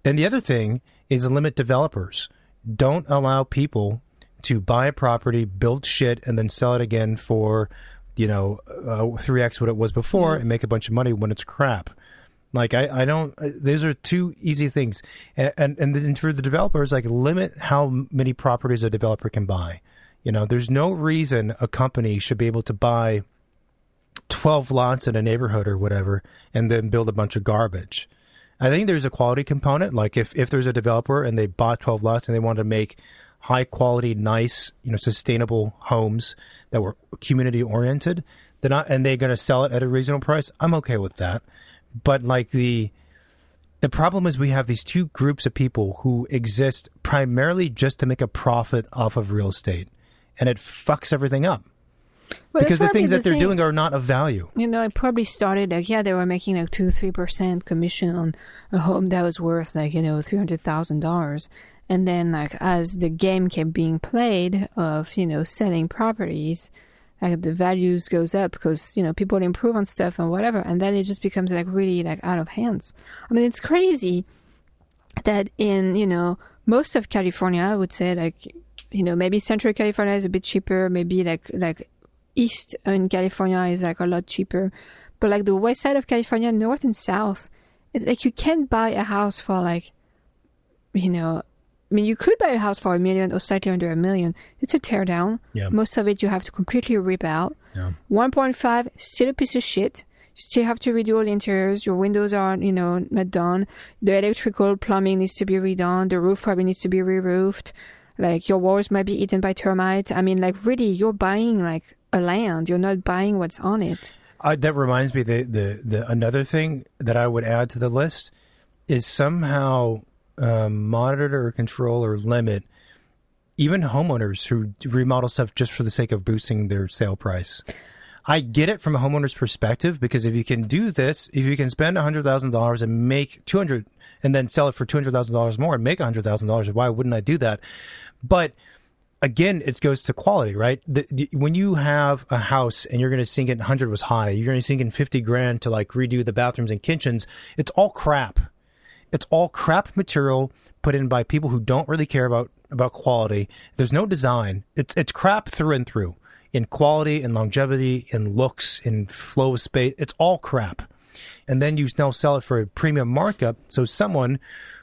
Speaker 1: And the other thing is limit developers. Don't allow people to buy a property, build shit, and then sell it again for, 3x what it was before and make a bunch of money when it's crap. Like, I don't, those are two easy things. And then for the developers, like, limit how many properties a developer can buy. There's no reason a company should be able to buy 12 lots in a neighborhood or whatever and then build a bunch of garbage. I think there's a quality component. Like if there's a developer and they bought 12 lots and they want to make high quality, nice, sustainable homes that were community oriented, and they're going to sell it at a reasonable price, I'm okay with that. But like the problem is we have these two groups of people who exist primarily just to make a profit off of real estate, and it fucks everything up. Well, because the things that they're doing are not of value.
Speaker 2: It probably started they were making 2-3% commission on a home that was worth $300,000. And then as the game kept being played of, selling properties, the values goes up because, people improve on stuff and whatever. And then it just becomes really out of hands. I mean, it's crazy that in, most of California, I would say maybe Central California is a bit cheaper, maybe like East in California is a lot cheaper, but the west side of California, north and south, it's you can't buy a house for you could buy a house for $1 million or slightly under $1 million. It's a tear down. Yeah. Most of it you have to completely rip out. Yeah. 1.5, still a piece of shit. You still have to redo all the interiors. Your windows are, not done. The electrical plumbing needs to be redone. The roof probably needs to be re-roofed. Your walls might be eaten by termites. I mean, really, you're buying a land. You're not buying what's on it.
Speaker 1: That reminds me, the another thing that I would add to the list is somehow monitor or control or limit even homeowners who remodel stuff just for the sake of boosting their sale price. I get it from a homeowner's perspective, because if you can do this, if you can spend $100,000 and make $200,000 and then sell it for $200,000 more and make $100,000, why wouldn't I do that? But again, it goes to quality, right? When you have a house and you're going to sink in 100 was high, you're going to sink in $50,000 to redo the bathrooms and kitchens. It's all crap. It's all crap material put in by people who don't really care about quality. There's no design. It's crap through and through, in quality, in longevity, in looks, in flow of space. It's all crap. and then you now sell it for a premium markup. So someone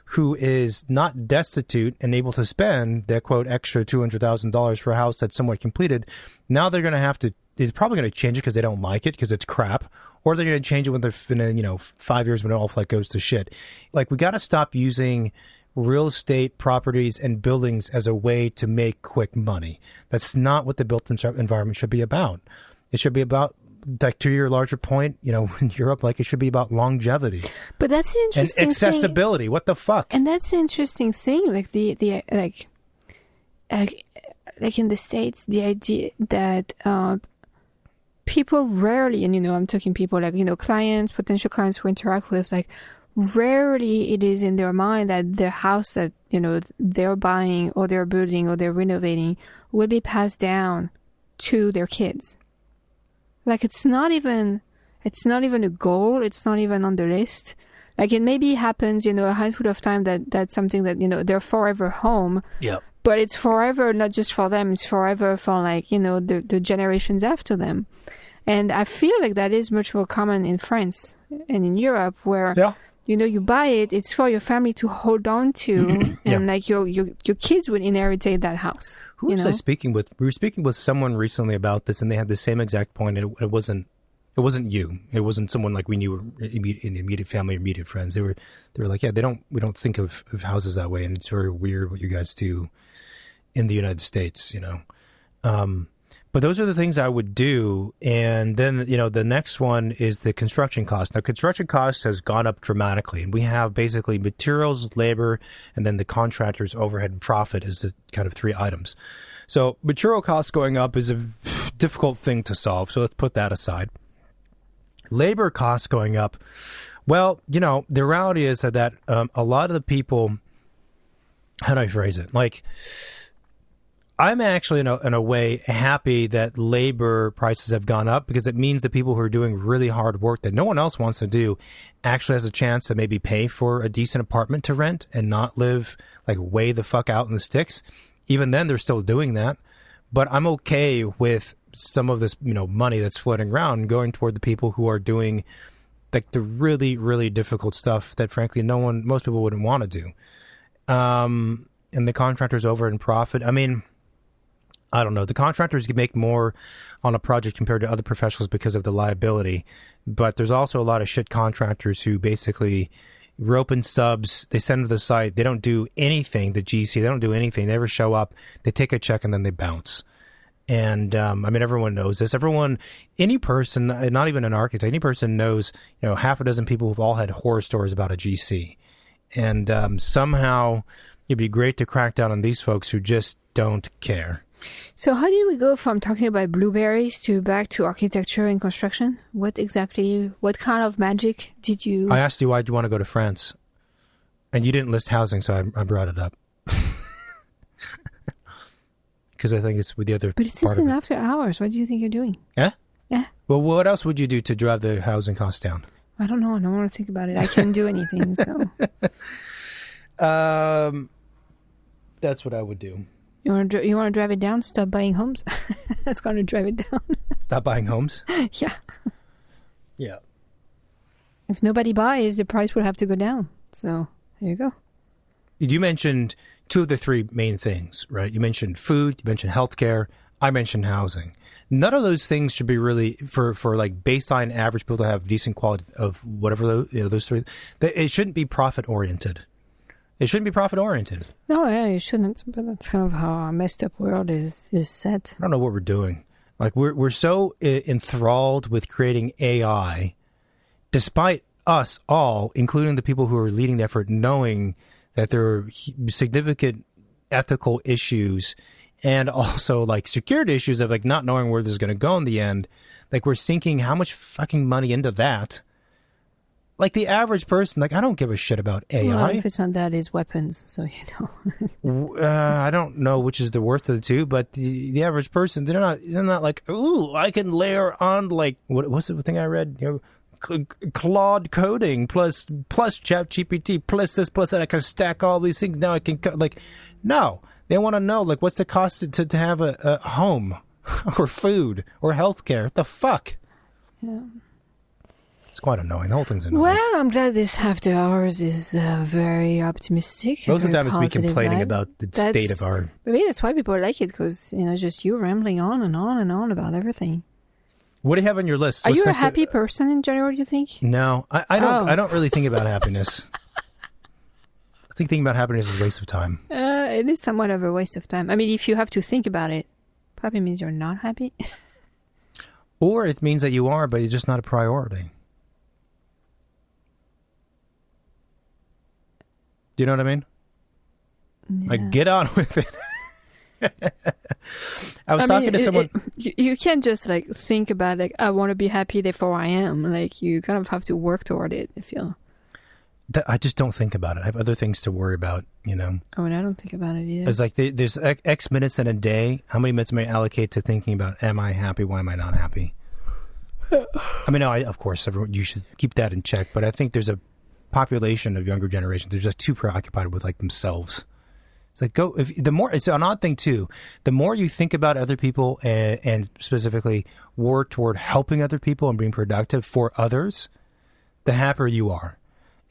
Speaker 1: who is not destitute and able to spend that quote extra $200,000 for a house that's somewhat completed, now they're going to have to, they're probably going to change it because they don't like it because it's crap, or they're going to change it when they're in 5 years when it all like goes to shit. Like, we got to stop using real estate properties and buildings as a way to make quick money. That's not what the built environment should be about. It should be about, like, to your larger point, in Europe, like, it should be about longevity.
Speaker 2: But that's the interesting
Speaker 1: and accessibility.
Speaker 2: thing.
Speaker 1: What the fuck?
Speaker 2: And that's the interesting thing. Like like in the States, the idea that people rarely, and I'm talking people like clients, potential clients who interact with, like, rarely it is in their mind that the house that they're buying or they're building or they're renovating will be passed down to their kids. Like, it's not even a goal. It's not even on the list. Like, it maybe happens, a handful of times that's something that, they're forever home.
Speaker 1: Yeah.
Speaker 2: But it's forever, not just for them. It's forever for, like, the generations after them. And I feel like that is much more common in France and in Europe, where, you buy it, it's for your family to hold on to, and like your kids would inherit that house.
Speaker 1: Who was I speaking with? We were speaking with someone recently about this, and they had the same exact point. And it wasn't you. It wasn't someone like we knew in immediate family or immediate friends. They were like, we don't think of houses that way, and it's very weird what you guys do in the United States, But those are the things I would do. And then, the next one is the construction cost. Now, construction cost has gone up dramatically. And we have basically materials, labor, and then the contractor's overhead and profit is the kind of three items. So material costs going up is a difficult thing to solve. So let's put that aside. Labor costs going up. Well, the reality is that a lot of the people, how do I phrase it? Like, I'm actually, in a way, happy that labor prices have gone up, because it means that people who are doing really hard work that no one else wants to do actually has a chance to maybe pay for a decent apartment to rent and not live, like, way the fuck out in the sticks. Even then, they're still doing that. But I'm okay with some of this, money that's floating around going toward the people who are doing, like, the really, really difficult stuff that, frankly, most people wouldn't want to do. And the contractors over in profit. I mean, I don't know. The contractors can make more on a project compared to other professionals because of the liability. But there's also a lot of shit contractors who basically rope in subs. They send them to the site. They don't do anything. The GC, they don't do anything. They never show up. They take a check and then they bounce. And everyone knows this. Any person, not even an architect, any person knows, half a dozen people who've all had horror stories about a GC. And somehow it'd be great to crack down on these folks who just don't care.
Speaker 2: So how did we go from talking about blueberries to back to architecture and construction? What kind of magic did you...
Speaker 1: I asked you why you want to go to France, and you didn't list housing, so I brought it up. Because I think it's with the other
Speaker 2: But it's just in after hours. What do you think you're doing?
Speaker 1: Yeah?
Speaker 2: Yeah.
Speaker 1: Well, what else would you do to drive the housing costs down?
Speaker 2: I don't know. I don't want to think about it. I can't do anything, so...
Speaker 1: That's what I would do.
Speaker 2: You want to drive it down? Stop buying homes. That's going to drive it down.
Speaker 1: Stop buying homes?
Speaker 2: Yeah.
Speaker 1: Yeah.
Speaker 2: If nobody buys, the price will have to go down. So there you go.
Speaker 1: You mentioned two of the three main things, right? You mentioned food. You mentioned healthcare. I mentioned housing. None of those things should be really for like baseline average people to have decent quality of whatever those three. It shouldn't be profit oriented. It shouldn't be profit-oriented.
Speaker 2: No, yeah, it shouldn't. But that's kind of how our messed up world is set.
Speaker 1: I don't know what we're doing. Like, we're so enthralled with creating AI, despite us all, including the people who are leading the effort, knowing that there are significant ethical issues and also, like, security issues of, like, not knowing where this is going to go in the end. Like, we're sinking how much fucking money into that? Like, the average person, like, I don't give a shit about AI.
Speaker 2: Well, if it's not that, it's weapons, so
Speaker 1: I don't know which is the worst of the two, but the average person, they're not like, ooh, I can layer on, like, what's the thing I read? Claude coding plus ChatGPT plus this plus that. I can stack all these things. Now I can like, no, they want to know, like, what's the cost to have a home or food or healthcare? What the fuck?
Speaker 2: Yeah.
Speaker 1: It's quite annoying. The whole thing's annoying.
Speaker 2: Well, I'm glad this after hours is very optimistic.
Speaker 1: Most of the time it's me
Speaker 2: positive
Speaker 1: complaining
Speaker 2: vibe.
Speaker 1: about the state of our...
Speaker 2: Maybe that's why people like it, because, just you rambling on and on and on about everything.
Speaker 1: What do you have on your list?
Speaker 2: Are
Speaker 1: What's
Speaker 2: you a
Speaker 1: next?
Speaker 2: happy person in general, do you think?
Speaker 1: No, I don't.
Speaker 2: Oh.
Speaker 1: I don't really think about happiness. I think thinking about happiness is a waste of time.
Speaker 2: It is somewhat of a waste of time. I mean, if you have to think about it, probably means you're not happy.
Speaker 1: Or it means that you are, but you're just not a priority. Do you know what I mean?
Speaker 2: Yeah.
Speaker 1: Like, get on with it. I was talking to someone...
Speaker 2: You can't just, think about, I want to be happy, therefore I am. You kind of have to work toward it, I feel.
Speaker 1: I just don't think about it. I have other things to worry about,
Speaker 2: Oh, and I don't think about it either.
Speaker 1: It's like there's X minutes in a day. How many minutes may I allocate to thinking about, am I happy? Why am I not happy? I mean, no, of course, you should keep that in check. But I think there's a population of younger generations. They're just too preoccupied with themselves. It's like it's an odd thing too. The more you think about other people and specifically work toward helping other people and being productive for others, the happier you are.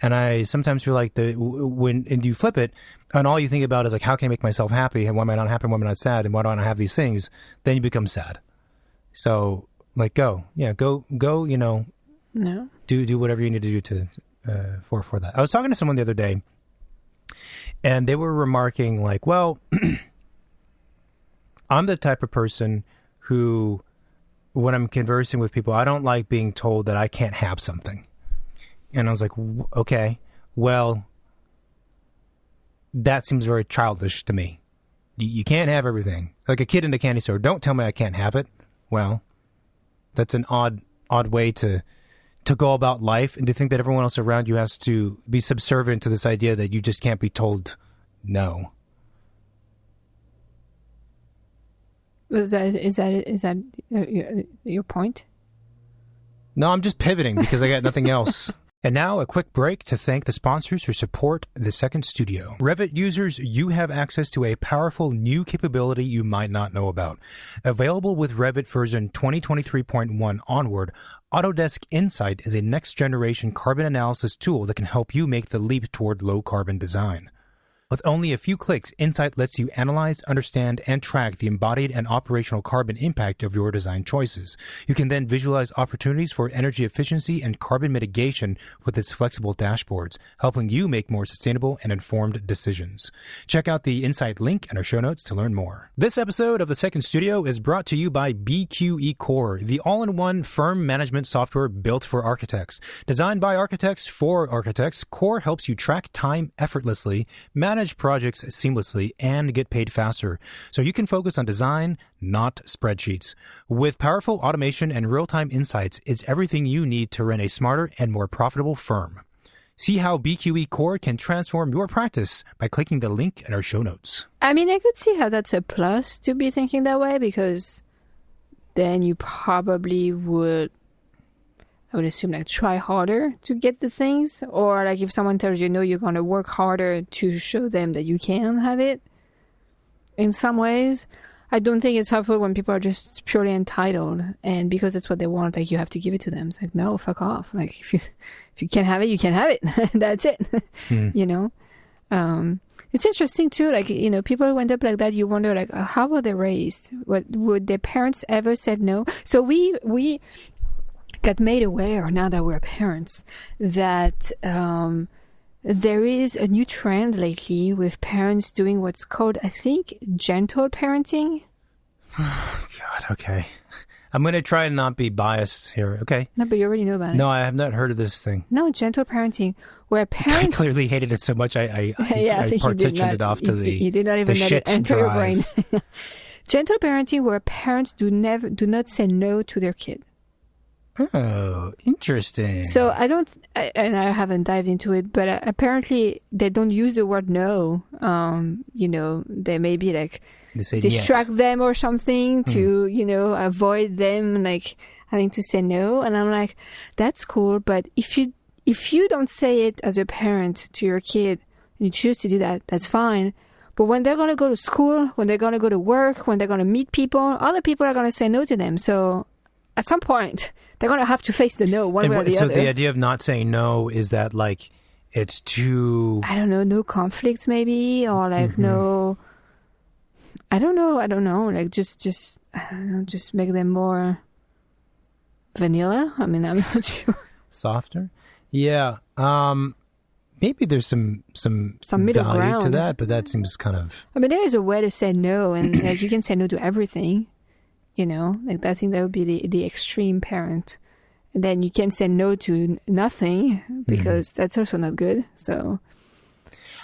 Speaker 1: And I sometimes feel like when you flip it, and all you think about is how can I make myself happy, and why am I not happy, and why am I not sad, and why don't I have these things? Then you become sad. So go. No. Do whatever you need to do for that. I was talking to someone the other day, and they were remarking well, I'm the type of person who, when I'm conversing with people, I don't like being told that I can't have something. And I was like, okay, well, that seems very childish to me. You can't have everything. Like a kid in a candy store, don't tell me I can't have it. Well, that's an odd way to go about life, and to think that everyone else around you has to be subservient to this idea that you just can't be told no.
Speaker 2: Is that your point?
Speaker 1: No, I'm just pivoting because I got nothing else. And now a quick break to thank the sponsors who support the second studio. Revit users, you have access to a powerful new capability you might not know about. Available with Revit version 2023.1 onward, Autodesk Insight is a next-generation carbon analysis tool that can help you make the leap toward low-carbon design. With only a few clicks, Insight lets you analyze, understand, and track the embodied and operational carbon impact of your design choices. You can then visualize opportunities for energy efficiency and carbon mitigation with its flexible dashboards, helping you make more sustainable and informed decisions. Check out the Insight link in our show notes to learn more. This episode of The Second Studio is brought to you by BQE Core, the all-in-one firm management software built for architects. Designed by architects for architects, Core helps you track time effortlessly, manage projects seamlessly, and get paid faster, so you can focus on design, not spreadsheets. With powerful automation and real-time insights, it's everything you need to run a smarter and more profitable firm. See how BQE Core can transform your practice by clicking the link in our show notes.
Speaker 2: I mean, I could see how that's a plus to be thinking that way, because then you probably would, I would assume, try harder to get the things. Or if someone tells you no, you're going to work harder to show them that you can have it. In some ways, I don't think it's helpful when people are just purely entitled, and because it's what they want, you have to give it to them. It's no, fuck off. If you can't have it, you can't have it. That's it. It's interesting too. People who end up like that, you wonder how were they raised? Would their parents ever said no? So we got made aware, now that we're parents, that there is a new trend lately with parents doing what's called, I think, gentle parenting.
Speaker 1: God, okay. I'm going to try and not be biased here, okay?
Speaker 2: No, but you already know about it.
Speaker 1: No, I have not heard of this thing.
Speaker 2: No, gentle parenting, where parents...
Speaker 1: I clearly hated it so much, I
Speaker 2: I
Speaker 1: partitioned it off to
Speaker 2: you did not even let it enter your brain. Gentle parenting, where parents do not say no to their kid.
Speaker 1: Oh, interesting.
Speaker 2: So and I haven't dived into it, but apparently they don't use the word no. They maybe distract them or something to, avoid them having to say no. And I'm like, that's cool. But if you don't say it as a parent to your kid and you choose to do that, that's fine. But when they're going to go to school, when they're going to go to work, when they're going to meet people, other people are going to say no to them. So at some point, they're going to have to face the no one way or the other.
Speaker 1: So the idea of not saying no is that, like, it's too...
Speaker 2: I don't know, no conflicts maybe, or like no... I don't know. Like, just I don't know, just make them more vanilla. I mean, I'm not sure.
Speaker 1: Softer? Yeah. Maybe there's some
Speaker 2: middle
Speaker 1: value
Speaker 2: ground
Speaker 1: to that, but that seems kind of...
Speaker 2: I mean, there is a way to say no, and like you can say no to everything, you know? Like, I think that would be the extreme parent. And then you can say no to nothing, because that's also not good, so...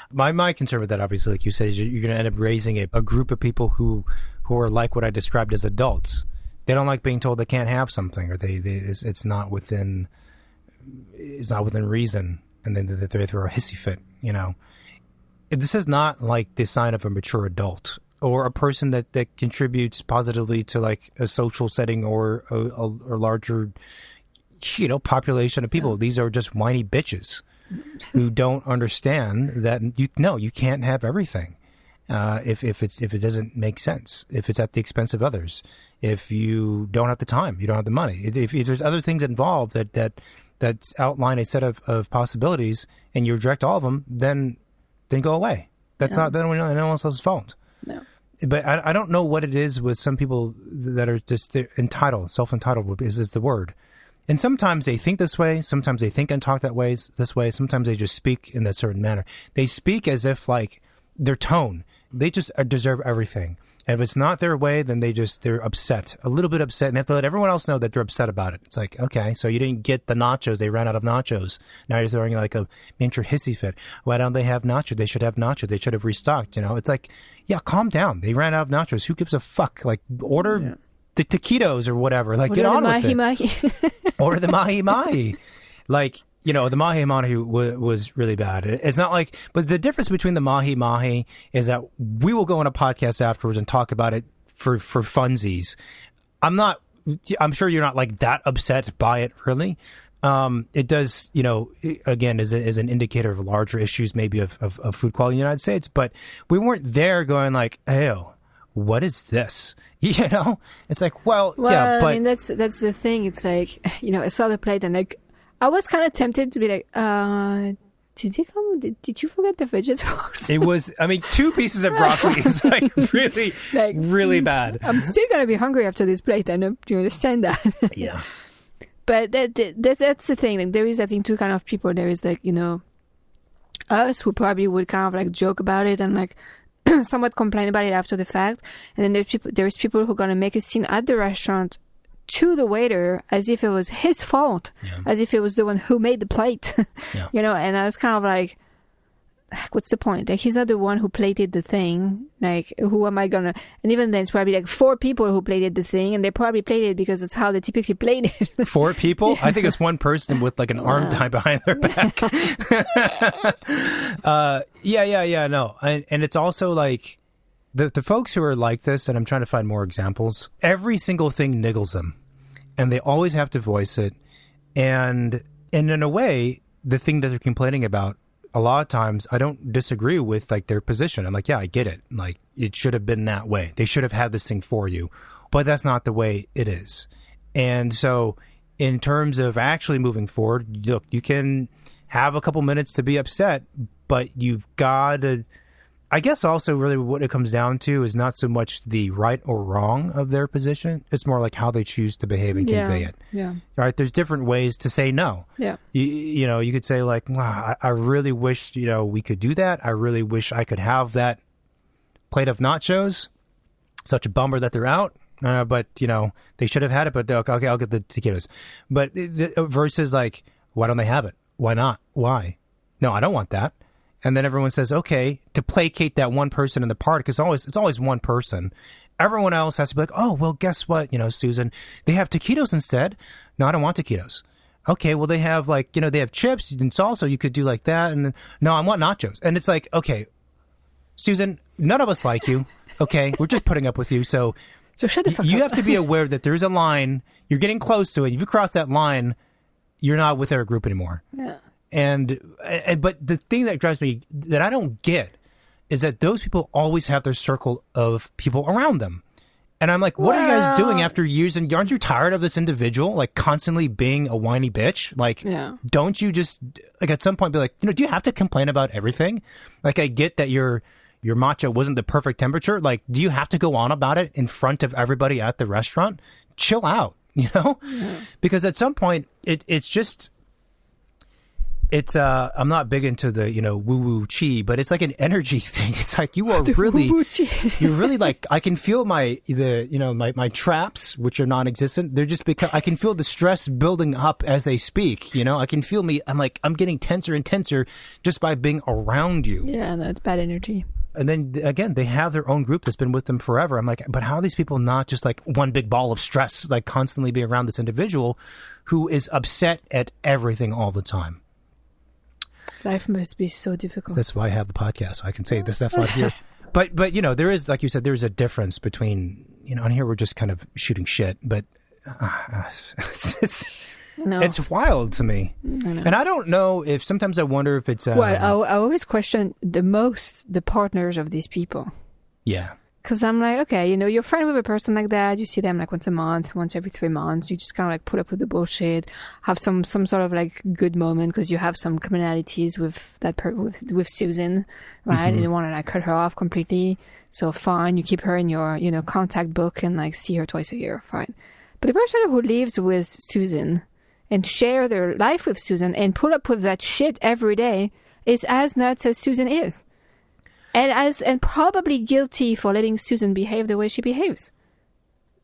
Speaker 1: My concern with that, obviously, like you said, is you're going to end up raising a group of people who are like what I described as adults. They don't like being told they can't have something, or it's not within reason, and then they throw a hissy fit. You know, this is not like the sign of a mature adult or a person that contributes positively to like a social setting or a larger, you know, population of people. These are just whiny bitches who don't understand that you can't have everything if it doesn't make sense, if it's at the expense of others, if you don't have the time, you don't have the money, if there's other things involved that's outline a set of possibilities and you reject all of them, then go away. That's not no one else's fault.
Speaker 2: No.
Speaker 1: But I don't know what it is with some people that are just entitled, self-entitled is the word. And sometimes they think this way, sometimes they think and talk this way, sometimes they just speak in a certain manner. They speak as if, like, their tone, they just deserve everything. And if it's not their way, then they're upset, a little bit upset, and they have to let everyone else know that they're upset about it. It's like, okay, so you didn't get the nachos, they ran out of nachos. Now you're throwing like a miniature hissy fit. Why don't they have nachos? They should have nachos. They should have restocked, you know? It's like, yeah, calm down. They ran out of nachos. Who gives a fuck? Like, order the taquitos or whatever. Like, get on with it. Order the mahi-mahi. Like, you know, the mahi-mahi was really bad. It's not like, but the difference between the mahi-mahi is that we will go on a podcast afterwards and talk about it for funsies. I'm sure you're not like that upset by it, really. It does, you know, again, is an indicator of larger issues, maybe of food quality in the United States, but we weren't there going like, ew, what is this? You know, it's like, well, yeah, but
Speaker 2: I mean, that's the thing. It's like, you know, I saw the plate and like, I was kind of tempted to be like, did you forget the vegetables?
Speaker 1: It was, I mean, 2 pieces of broccoli is like really, like, really bad.
Speaker 2: I'm still going to be hungry after this plate. I know you understand that.
Speaker 1: Yeah.
Speaker 2: But that's the thing. Like, there is, I think, 2 kind of people. There is like, you know, us who probably would kind of like joke about it and like somewhat complain about it after the fact. And then there's people who are going to make a scene at the restaurant to the waiter as if it was his fault, as if it was the one who made the plate, you know. And I was kind of like, what's the point? Like, he's not the one who plated the thing. Like, who am I gonna? And even then, it's probably like 4 people who plated the thing, and they probably plated it because it's how they typically plate it.
Speaker 1: 4 people? I think it's 1 person with like an arm tied behind their back. No. And it's also like the folks who are like this, and I'm trying to find more examples, every single thing niggles them, and they always have to voice it. And in a way, the thing that they're complaining about, a lot of times I don't disagree with like their position. I'm like, yeah, I get it. Like, it should have been that way. They should have had this thing for you, but that's not the way it is. And so in terms of actually moving forward, look, you can have a couple minutes to be upset, but you've got to, I guess also really what it comes down to is not so much the right or wrong of their position. It's more like how they choose to behave and convey it.
Speaker 2: Yeah.
Speaker 1: Right? There's different ways to say no.
Speaker 2: Yeah.
Speaker 1: You know, you could say like, wow, I really wish, you know, we could do that. I really wish I could have that plate of nachos. Such a bummer that they're out. But, you know, they should have had it, but okay, I'll get the taquitos. But versus like, why don't they have it? Why not? Why? No, I don't want that. And then everyone says, okay, to placate that one person in the party, because it's always one person. Everyone else has to be like, oh, well, guess what? You know, Susan, they have taquitos instead. No, I don't want taquitos. Okay, well, they have like, you know, they have chips and salsa. You could do like that. And then, no, I want nachos. And it's like, okay, Susan, none of us like you. Okay, we're just putting up with you. So
Speaker 2: shut the fuck up.
Speaker 1: You have to be aware that there's a line. You're getting close to it. If you cross that line, you're not with our group anymore.
Speaker 2: Yeah.
Speaker 1: But the thing that drives me, that I don't get, is that those people always have their circle of people around them. And I'm like, what are you guys doing after years? And aren't you tired of this individual, like, constantly being a whiny bitch? Like, don't you just, like, at some point be like, do you have to complain about everything? Like, I get that your matcha wasn't the perfect temperature. Like, do you have to go on about it in front of everybody at the restaurant? Chill out, Because at some point, it's just... I'm not big into the, woo-woo chi, but it's like an energy thing. It's like you are really, you're really like, I can feel my traps, which are non-existent. They're just because I can feel the stress building up as they speak, I can feel I'm getting tenser and tenser just by being around you.
Speaker 2: Yeah, no, it's bad energy.
Speaker 1: And then again, they have their own group that's been with them forever. I'm like, but how are these people not just like one big ball of stress, like constantly be around this individual who is upset at everything all the time?
Speaker 2: Life must be so difficult.
Speaker 1: That's why I have the podcast, so I can say this stuff out here. But there is, like you said, there's a difference between, on here we're just kind of shooting shit, but it's wild to me. And I don't know if, sometimes I wonder if it's...
Speaker 2: I always question the partners of these people.
Speaker 1: Yeah.
Speaker 2: Because I'm like, okay, you're friend with a person like that. You see them like once a month, once every 3 months. You just kind of like put up with the bullshit, have some sort of like good moment because you have some commonalities with that with Susan, right? And you want to like cut her off completely. So fine, you keep her in your contact book and like see her twice a year, fine. But the person who lives with Susan and share their life with Susan and put up with that shit every day is as nuts as Susan is. And probably guilty for letting Susan behave the way she behaves.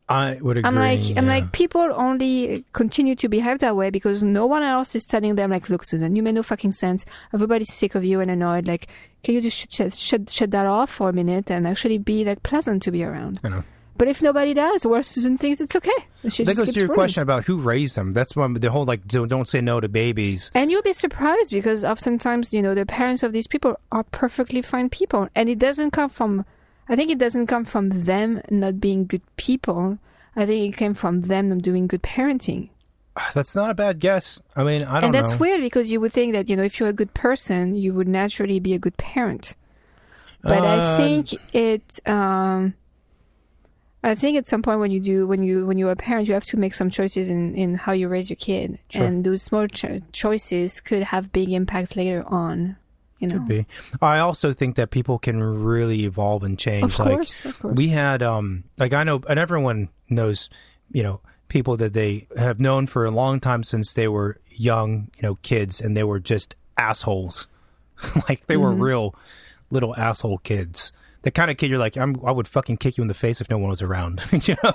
Speaker 1: I would agree.
Speaker 2: I'm like, people only continue to behave that way because no one else is telling them, like, look, Susan, you make no fucking sense. Everybody's sick of you and annoyed. Like, can you just shut that off for a minute and actually be like pleasant to be around? I know. But if nobody does, or Susan thinks it's okay.
Speaker 1: That goes to your question about who raised them. That's why the whole, like, don't say no to babies.
Speaker 2: And you'll be surprised because oftentimes, the parents of these people are perfectly fine people. And it doesn't come from them not being good people. I think it came from them not doing good parenting.
Speaker 1: That's not a bad guess. I mean, I don't know.
Speaker 2: And that's weird because you would think that, if you're a good person, you would naturally be a good parent. But I think I think at some point when you're a parent, you have to make some choices in how you raise your kid. Sure. And those small choices could have big impact later on.
Speaker 1: Could be. I also think that people can really evolve and change.
Speaker 2: Of course.
Speaker 1: We had, I know, and everyone knows, people that they have known for a long time since they were young, kids, and they were just assholes. Like they were real little asshole kids. The kind of kid you're like, I would fucking kick you in the face if no one was around. You know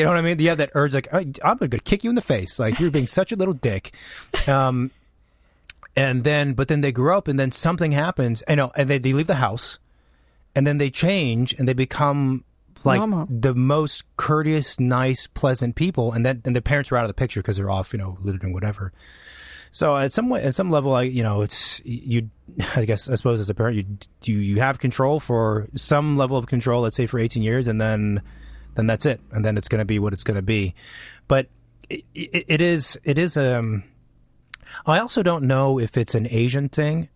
Speaker 1: what I mean? You have that urge, like, I'm going to kick you in the face. Like, you're being such a little dick. But then they grow up and then something happens, and they leave the house and then they change and they become like the most courteous, nice, pleasant people. And the parents are out of the picture because they're off, living whatever. So at some level, it's you. I suppose as a parent, you have control for some level of control. Let's say for 18 years, and then that's it, and then it's going to be what it's going to be. But it is. I also don't know if it's an Asian thing.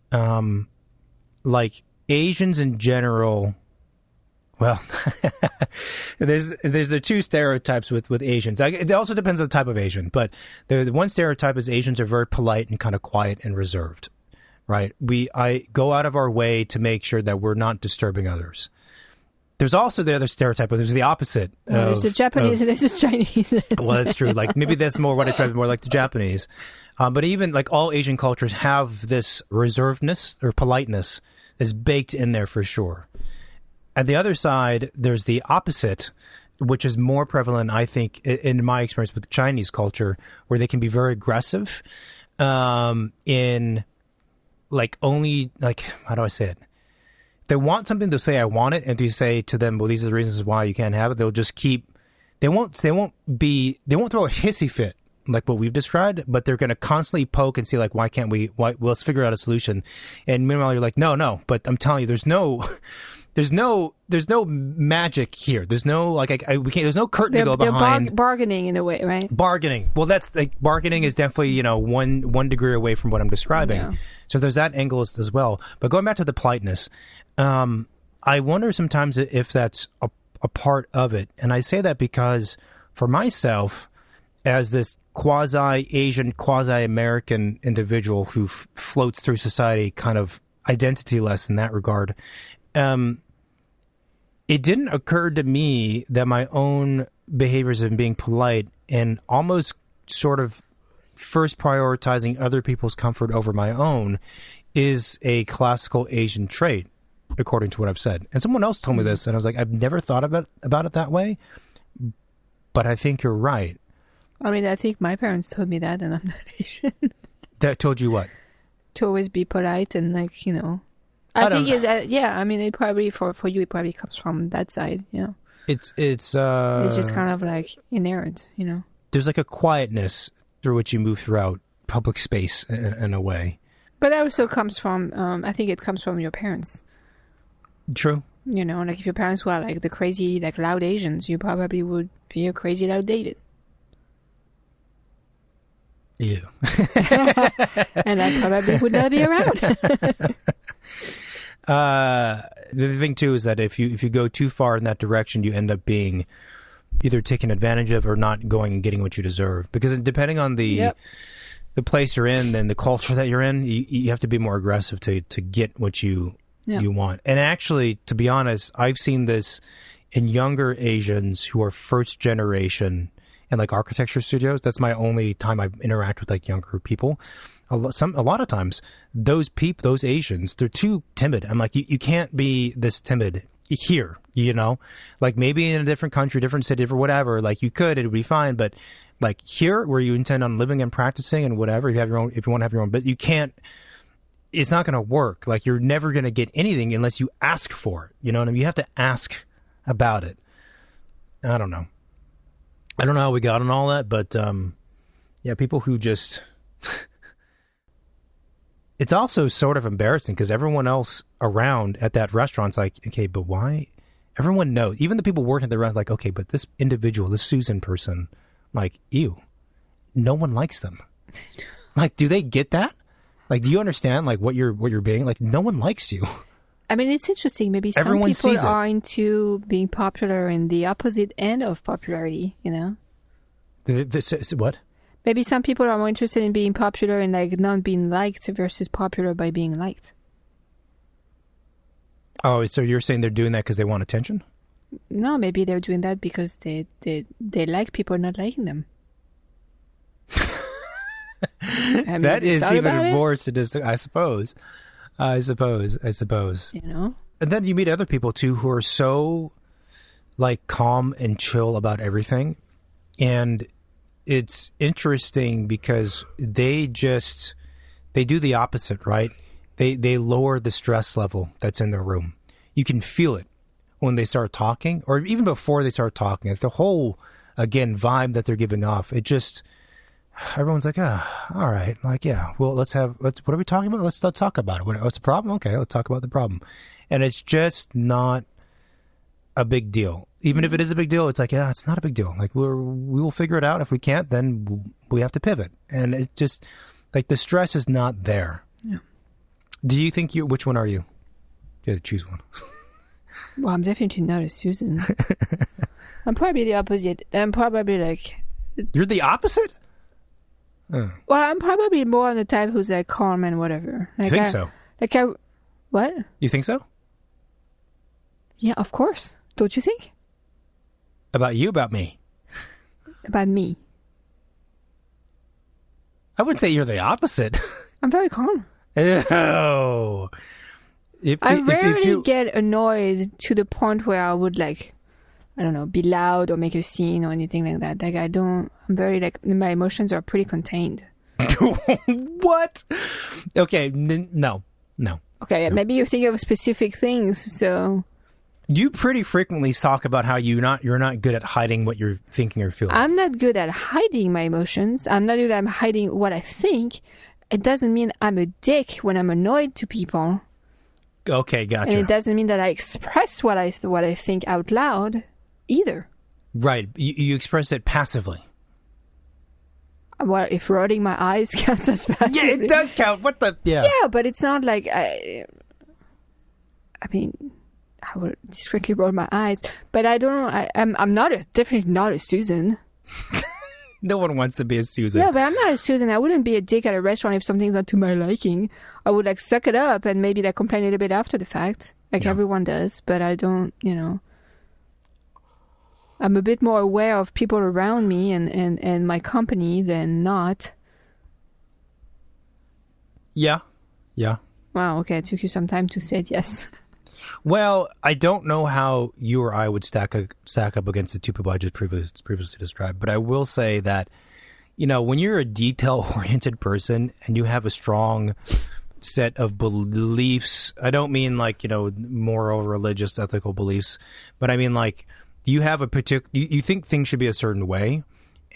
Speaker 1: Like Asians in general. Well, there's the two stereotypes with Asians. It also depends on the type of Asian, but the one stereotype is Asians are very polite and kind of quiet and reserved, right? I go out of our way to make sure that we're not disturbing others. There's also the other stereotype, but there's the opposite.
Speaker 2: There's the Japanese and there's the Chinese.
Speaker 1: Well, that's true. Like maybe that's more what I try to be more like the Japanese. But even like all Asian cultures have this reservedness or politeness that's baked in there for sure. At the other side, there's the opposite, which is more prevalent, I think, in my experience with the Chinese culture, where they can be very aggressive in, like, only, like, how do I say it? If they want something, they'll say, I want it. And if you say to them, well, these are the reasons why you can't have it, they'll just they won't throw a hissy fit like what we've described, but they're going to constantly poke and see, like, why can't we, let's figure out a solution. And meanwhile, you're like, no, but I'm telling you, there's no magic here. There's no we can't. There's no curtain to go behind.
Speaker 2: They're bargaining in a way, right?
Speaker 1: Bargaining. Well, that's like bargaining is definitely one degree away from what I'm describing. Yeah. So there's that angle as well. But going back to the politeness, I wonder sometimes if that's a part of it. And I say that because for myself, as this quasi-Asian, quasi-American individual who floats through society kind of identityless in that regard, it didn't occur to me that my own behaviors in being polite and almost sort of first prioritizing other people's comfort over my own is a classical Asian trait, according to what I've said. And someone else told me this, and I was like, I've never thought about it that way, but I think you're right.
Speaker 2: I mean, I think my parents told me that, and I'm not Asian.
Speaker 1: That told you what?
Speaker 2: To always be polite and, like, you know. I think I mean, it probably, for you, it probably comes from that side, you know. It's just kind of, like, inherent, you know.
Speaker 1: There's, like, a quietness through which you move throughout public space in a way.
Speaker 2: But that also comes from, I think it comes from your parents.
Speaker 1: True.
Speaker 2: You know, like, if your parents were, like, the crazy, like, loud Asians, you probably would be a crazy loud David.
Speaker 1: Ew.
Speaker 2: And I probably would not be around.
Speaker 1: The thing too is that if you go too far in that direction, you end up being either taken advantage of or not going and getting what you deserve. Because depending on the place you're in and the culture that you're in, you have to be more aggressive to get what you want. And actually, to be honest, I've seen this in younger Asians who are first generation and like architecture studios. That's my only time I interact with like younger people. A lot of times, those Asians, they're too timid. I'm like, you can't be this timid here, you know? Like maybe in a different country, different city, or whatever, like you could, it would be fine. But like here, where you intend on living and practicing and whatever, if you want to have your own, but you can't, it's not going to work. Like you're never going to get anything unless you ask for it. You know what I mean? You have to ask about it. I don't know how we got on all that, but yeah, people who just... It's also sort of embarrassing because everyone else around at that restaurant's like, okay, but why? Everyone knows. Even the people working at the restaurant, like, okay, but this individual, this Susan person, like, ew, no one likes them. Like, do they get that? Like, do you understand, like, what you're being? Like, no one likes you.
Speaker 2: I mean, it's interesting. Maybe some
Speaker 1: Everyone
Speaker 2: people are into being popular in the opposite end of popularity, you know?
Speaker 1: What?
Speaker 2: Maybe some people are more interested in being popular and like not being liked versus popular by being liked.
Speaker 1: Oh, so you're saying they're doing that because they want attention?
Speaker 2: No, maybe they're doing that because they like people not liking them.
Speaker 1: That is even more sadistic, I suppose. I suppose.
Speaker 2: You know?
Speaker 1: And then you meet other people too who are so like calm and chill about everything. And it's interesting because they do the opposite, right? They lower the stress level that's in the room. You can feel it when they start talking, or even before they start talking. It's the whole, again, vibe that they're giving off. It just, everyone's like, all right, like, yeah, well, what are we talking about? Let's talk about it. What's the problem? Okay, let's talk about the problem. And it's just not a big deal. Even if it is a big deal, it's like, yeah, it's not a big deal. Like, we will figure it out. If we can't, then we have to pivot. And it just, like, the stress is not there.
Speaker 2: Yeah.
Speaker 1: Do you think which one are you? You had to choose one.
Speaker 2: Well, I'm definitely not a Susan. I'm probably the opposite. I'm probably like...
Speaker 1: You're the opposite?
Speaker 2: Well, I'm probably more on the type who's like calm and whatever. Like,
Speaker 1: you think so?
Speaker 2: What?
Speaker 1: You think so?
Speaker 2: Yeah, of course. Don't you think?
Speaker 1: About you, about me?
Speaker 2: About me.
Speaker 1: I would say you're the opposite.
Speaker 2: I'm very calm.
Speaker 1: Oh.
Speaker 2: I rarely get annoyed to the point where I would like, I don't know, be loud or make a scene or anything like that. Like I'm very like, my emotions are pretty contained.
Speaker 1: What? Okay, no.
Speaker 2: Okay,
Speaker 1: no.
Speaker 2: Maybe you think of specific things, so...
Speaker 1: You pretty frequently talk about how you're not good at hiding what you're thinking or feeling.
Speaker 2: I'm not good at hiding my emotions. I'm not good at hiding what I think. It doesn't mean I'm a dick when I'm annoyed to people.
Speaker 1: Okay, gotcha.
Speaker 2: And it doesn't mean that I express what I think out loud either.
Speaker 1: Right. You express it passively.
Speaker 2: Well, if rolling my eyes counts as passively.
Speaker 1: Yeah, it does count. What the... Yeah.
Speaker 2: Yeah, but it's not like... I mean... I will discreetly roll my eyes. But I don't. I'm not definitely not a Susan.
Speaker 1: No one wants to be a Susan.
Speaker 2: No, but I'm not a Susan. I wouldn't be a dick at a restaurant if something's not to my liking. I would like suck it up and maybe like complain a little bit after the fact, like everyone does. But I don't, I'm a bit more aware of people around me and my company than not.
Speaker 1: Yeah.
Speaker 2: Wow, okay, it took you some time to say it, yes.
Speaker 1: Well, I don't know how you or I would stack up against the two people I just previously described, but I will say that, when you're a detail-oriented person and you have a strong set of beliefs, I don't mean like, moral, religious, ethical beliefs, but I mean like you have a particular, you think things should be a certain way,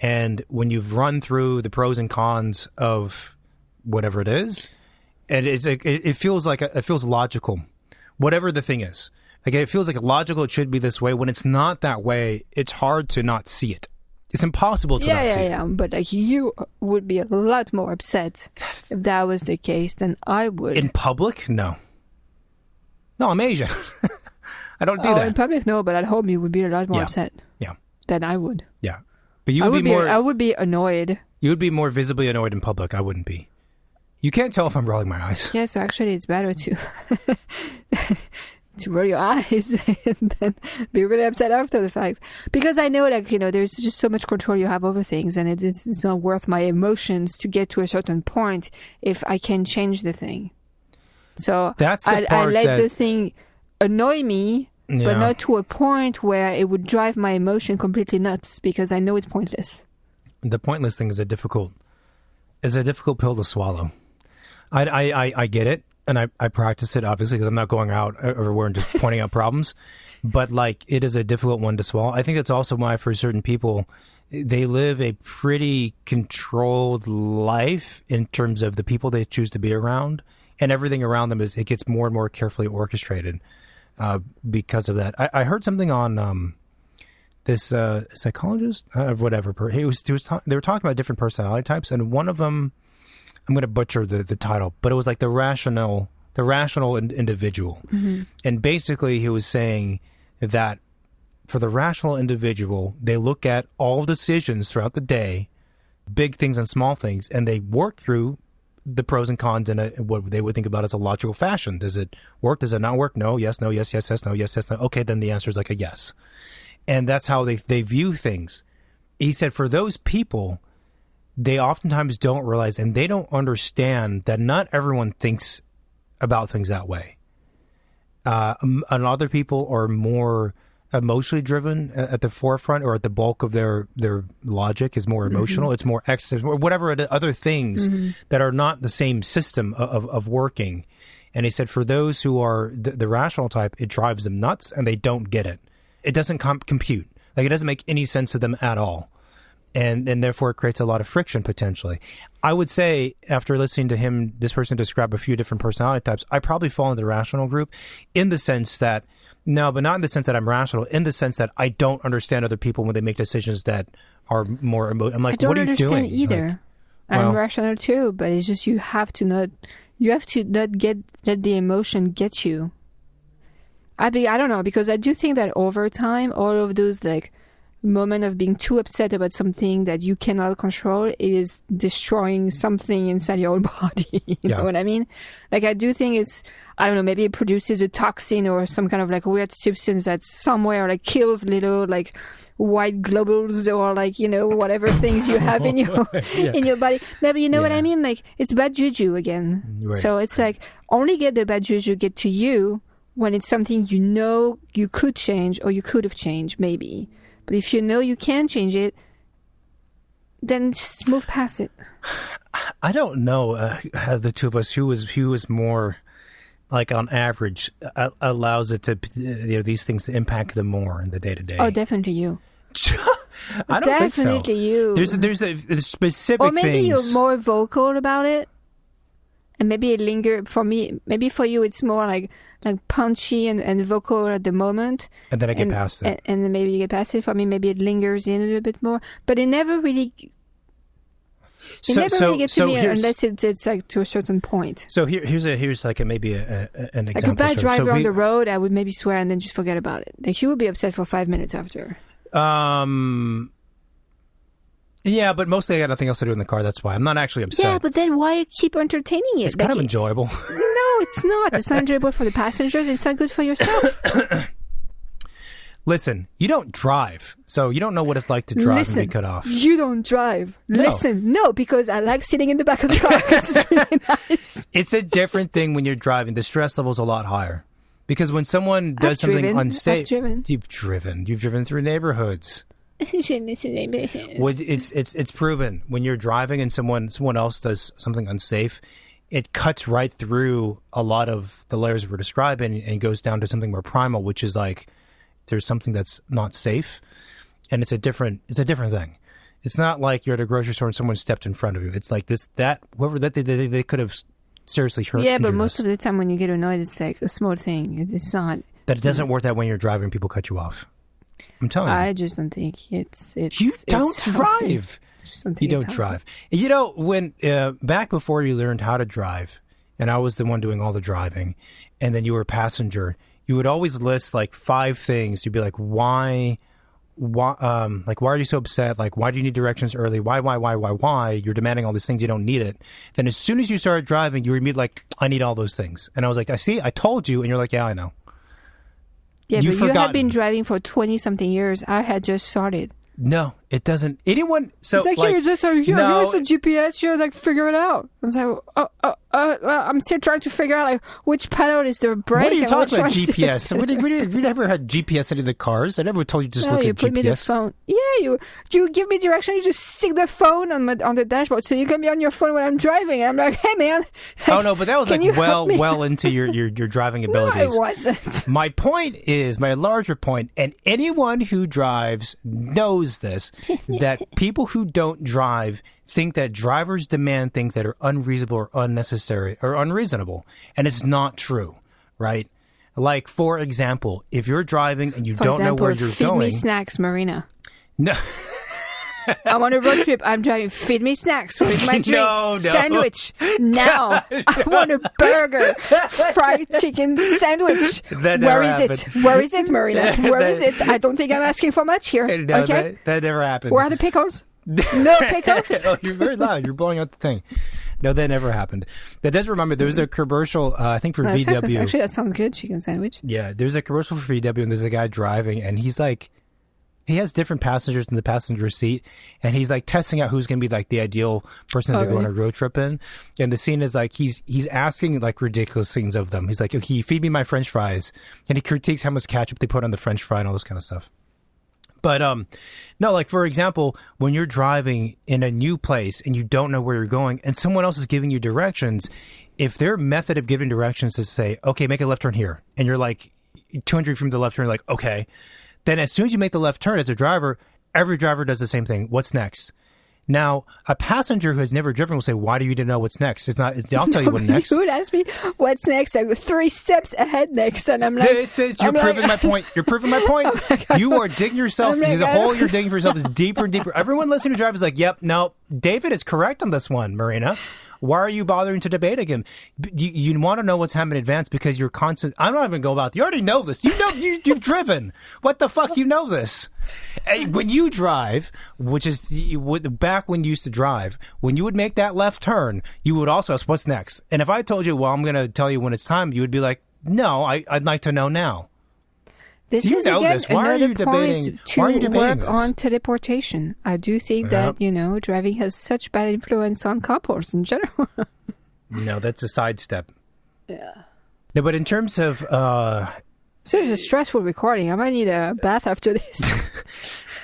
Speaker 1: and when you've run through the pros and cons of whatever it is, and it feels logical. Whatever the thing is. Like, it feels like logical, it should be this way. When it's not that way, it's hard to not see it. It's impossible to not see it. Yeah,
Speaker 2: but like, you would be a lot more upset if that was the case than I would.
Speaker 1: In public? No. No, I'm Asian. I don't do that.
Speaker 2: In public, no, but at home you would be a lot more upset.
Speaker 1: Yeah.
Speaker 2: Than I would.
Speaker 1: Yeah. But you would be more...
Speaker 2: I would be annoyed.
Speaker 1: You would be more visibly annoyed in public. I wouldn't be. You can't tell if I'm rolling my eyes.
Speaker 2: Yeah, so actually it's better to roll your eyes and then be really upset after the fact. Because I know, like, there's just so much control you have over things, and it's not worth my emotions to get to a certain point if I can change the thing. So
Speaker 1: that's the
Speaker 2: I let the thing annoy me, but not to a point where it would drive my emotion completely nuts, because I know it's pointless.
Speaker 1: The pointless thing is a difficult pill to swallow. I get it, and I practice it, obviously, because I'm not going out everywhere and just pointing out problems. But, like, it is a difficult one to swallow. I think that's also why, for certain people, they live a pretty controlled life in terms of the people they choose to be around. And everything around them it gets more and more carefully orchestrated because of that. I heard something on this psychologist, whatever. They were talking about different personality types, and one of them... I'm going to butcher the title, but it was like the rational individual. Mm-hmm. And basically he was saying that for the rational individual, they look at all decisions throughout the day, big things and small things, and they work through the pros and cons in what they would think about as a logical fashion. Does it work? Does it not work? No, yes, no, yes, yes, yes, no, yes, yes, no. Okay, then the answer is like a yes. And that's how they view things. He said for those people, they oftentimes don't realize, and they don't understand, that not everyone thinks about things that way. And other people are more emotionally driven at the forefront, or at the bulk of their logic is more emotional. Mm-hmm. It's more or whatever other things that are not the same system of working. And he said for those who are the rational type, it drives them nuts, and they don't get it. It doesn't compute. Like, it doesn't make any sense to them at all. And therefore it creates a lot of friction potentially. I would say, after listening to this person describe a few different personality types, I probably fall into the rational group, in the sense that, no, but not in the sense that I'm rational, in the sense that I don't understand other people when they make decisions that are more emotional. I'm like, what are you doing?
Speaker 2: I don't understand either. Like, I'm rational too, but it's just you have to not let the emotion get you. I don't know, because I do think that over time, all of those like moment of being too upset about something that you cannot control is destroying something inside your own body. You know what I mean? Like, I do think it's, I don't know, maybe it produces a toxin or some kind of like weird substance that somewhere like kills little like white globules or like, whatever things you have in your in your body. No, but you know what I mean? Like, it's bad juju again. Right. So it's like, only get the bad juju get to you when it's something you could change, or you could have changed maybe. But if you know you can change it, then just move past it.
Speaker 1: I don't know the two of us who was more, like, on average allows it to these things to impact them more in the day to day.
Speaker 2: Oh, definitely you.
Speaker 1: I don't think so.
Speaker 2: Definitely you.
Speaker 1: There's a specific
Speaker 2: or maybe
Speaker 1: things.
Speaker 2: You're more vocal about it, and maybe it lingers. For me, maybe for you it's more like punchy and vocal at the moment.
Speaker 1: And then I get past it.
Speaker 2: And then maybe you get past it. For me, maybe it lingers in a little bit more. But it never really... It never really gets to me unless it's like to a certain point.
Speaker 1: So here's like maybe an example.
Speaker 2: Like a bad driver on the road, I would maybe swear and then just forget about it. Like you would be upset for 5 minutes after.
Speaker 1: Yeah, but mostly I got nothing else to do in the car. That's why I'm not actually upset.
Speaker 2: Yeah, but then why keep entertaining it?
Speaker 1: It's kind of enjoyable.
Speaker 2: No, it's not. It's not enjoyable for the passengers. It's not good for yourself.
Speaker 1: Listen, you don't drive, so you don't know what it's like to drive and be cut off.
Speaker 2: You don't drive.
Speaker 1: No.
Speaker 2: Listen, no, because I like sitting in the back of the car because it's really nice.
Speaker 1: It's a different thing when you're driving. The stress level's a lot higher. Because when someone does something unsafe... You've driven through neighborhoods. It's proven. When you're driving and someone else does something unsafe, it cuts right through a lot of the layers we're describing and goes down to something more primal, which is like... there's something that's not safe, and it's a different thing. It's not like you're at a grocery store and someone stepped in front of you. It's like whoever they could have seriously hurt.
Speaker 2: Yeah, but most of the time when you get annoyed, it's like a small thing. It's not
Speaker 1: that it doesn't work that way when you're driving. People cut you off. I'm telling you.
Speaker 2: I just don't think it's.
Speaker 1: You don't drive. You don't drive. You know, when back before you learned how to drive, and I was the one doing all the driving, and then you were a passenger. You would always list like 5 things. You'd be like, why are you so upset? Like, why do you need directions early? Why? You're demanding all these things. You don't need it. Then as soon as you started driving, you were immediately like, I need all those things. And I was like, I told you. And you're like, yeah, I know.
Speaker 2: Yeah, but you had been driving for 20-something years. I had just started.
Speaker 1: No, it doesn't. Anyone... So,
Speaker 2: it's like you're just here's the GPS. You're like, figure it out. And so, I'm still trying to figure out like which pedal is the brake.
Speaker 1: What are you talking about GPS? We never had GPS in the cars. I never told you just look at GPS.
Speaker 2: You put me the phone. Yeah, you give me direction. You just stick the phone on the dashboard, so you can be on your phone when I'm driving. And I'm like, hey man.
Speaker 1: Oh no, but that was like well into your driving abilities.
Speaker 2: No, it wasn't.
Speaker 1: My larger point, and anyone who drives knows this, that people who don't drive think that drivers demand things that are unreasonable or unnecessary or unreasonable. And it's not true, right? Like, for example, if you're driving and you don't know where you're going...
Speaker 2: feed me snacks, Marina.
Speaker 1: No.
Speaker 2: I'm on a road trip. I'm driving. Feed me snacks. Where's my drink?
Speaker 1: No.
Speaker 2: Sandwich. Now. I want a burger. Fried chicken sandwich. Where is it, Marina? Where is it? I don't think I'm asking for much here.
Speaker 1: No,
Speaker 2: okay?
Speaker 1: That never happened.
Speaker 2: Where are the pickles? No pickles?
Speaker 1: Oh, you're very loud. You're blowing out the thing. No, that never happened. That does remember, there was a commercial, I think for VW.
Speaker 2: Actually, that sounds good. Chicken sandwich.
Speaker 1: Yeah, there's a commercial for VW, and there's a guy driving, and he's like, he has different passengers in the passenger seat, and he's like testing out who's going to be like the ideal person to go on a road trip in. And the scene is like he's asking like ridiculous things of them. He's like, okay, feed me my French fries, and he critiques how much ketchup they put on the French fry and all this kind of stuff. But no, like for example, when you're driving in a new place and you don't know where you're going, and someone else is giving you directions, if their method of giving directions is to say, okay, make a left turn here, and you're like 200 from the left turn, you're like, okay. Then as soon as you make the left turn as a driver, every driver does the same thing. What's next? Now, a passenger who has never driven will say, why do you need to know what's next? I'll tell you what next.
Speaker 2: You would ask me, what's next? I go 3 steps ahead next. And I'm like...
Speaker 1: You're proving my point. You're proving my point. You are digging yourself. The hole you're digging for yourself is deeper and deeper. Everyone listening to drive is like, yep, no, David is correct on this one, Marina. Why are you bothering to debate again? You want to know what's happening in advance because you're constant. I'm not even going about. You already know this. You know you've driven. What the fuck? You know this. When you drive, which is back when you used to drive, when you would make that left turn, you would also ask, "What's next?" And if I told you, "Well, I'm going to tell you when it's time," you would be like, "No, I'd like to know now."
Speaker 2: This is again another point to work on teleportation. I do think that, driving has such bad influence on couples in general.
Speaker 1: No, that's a sidestep.
Speaker 2: Yeah.
Speaker 1: No, but in terms of...
Speaker 2: This is a stressful recording. I might need a bath after this.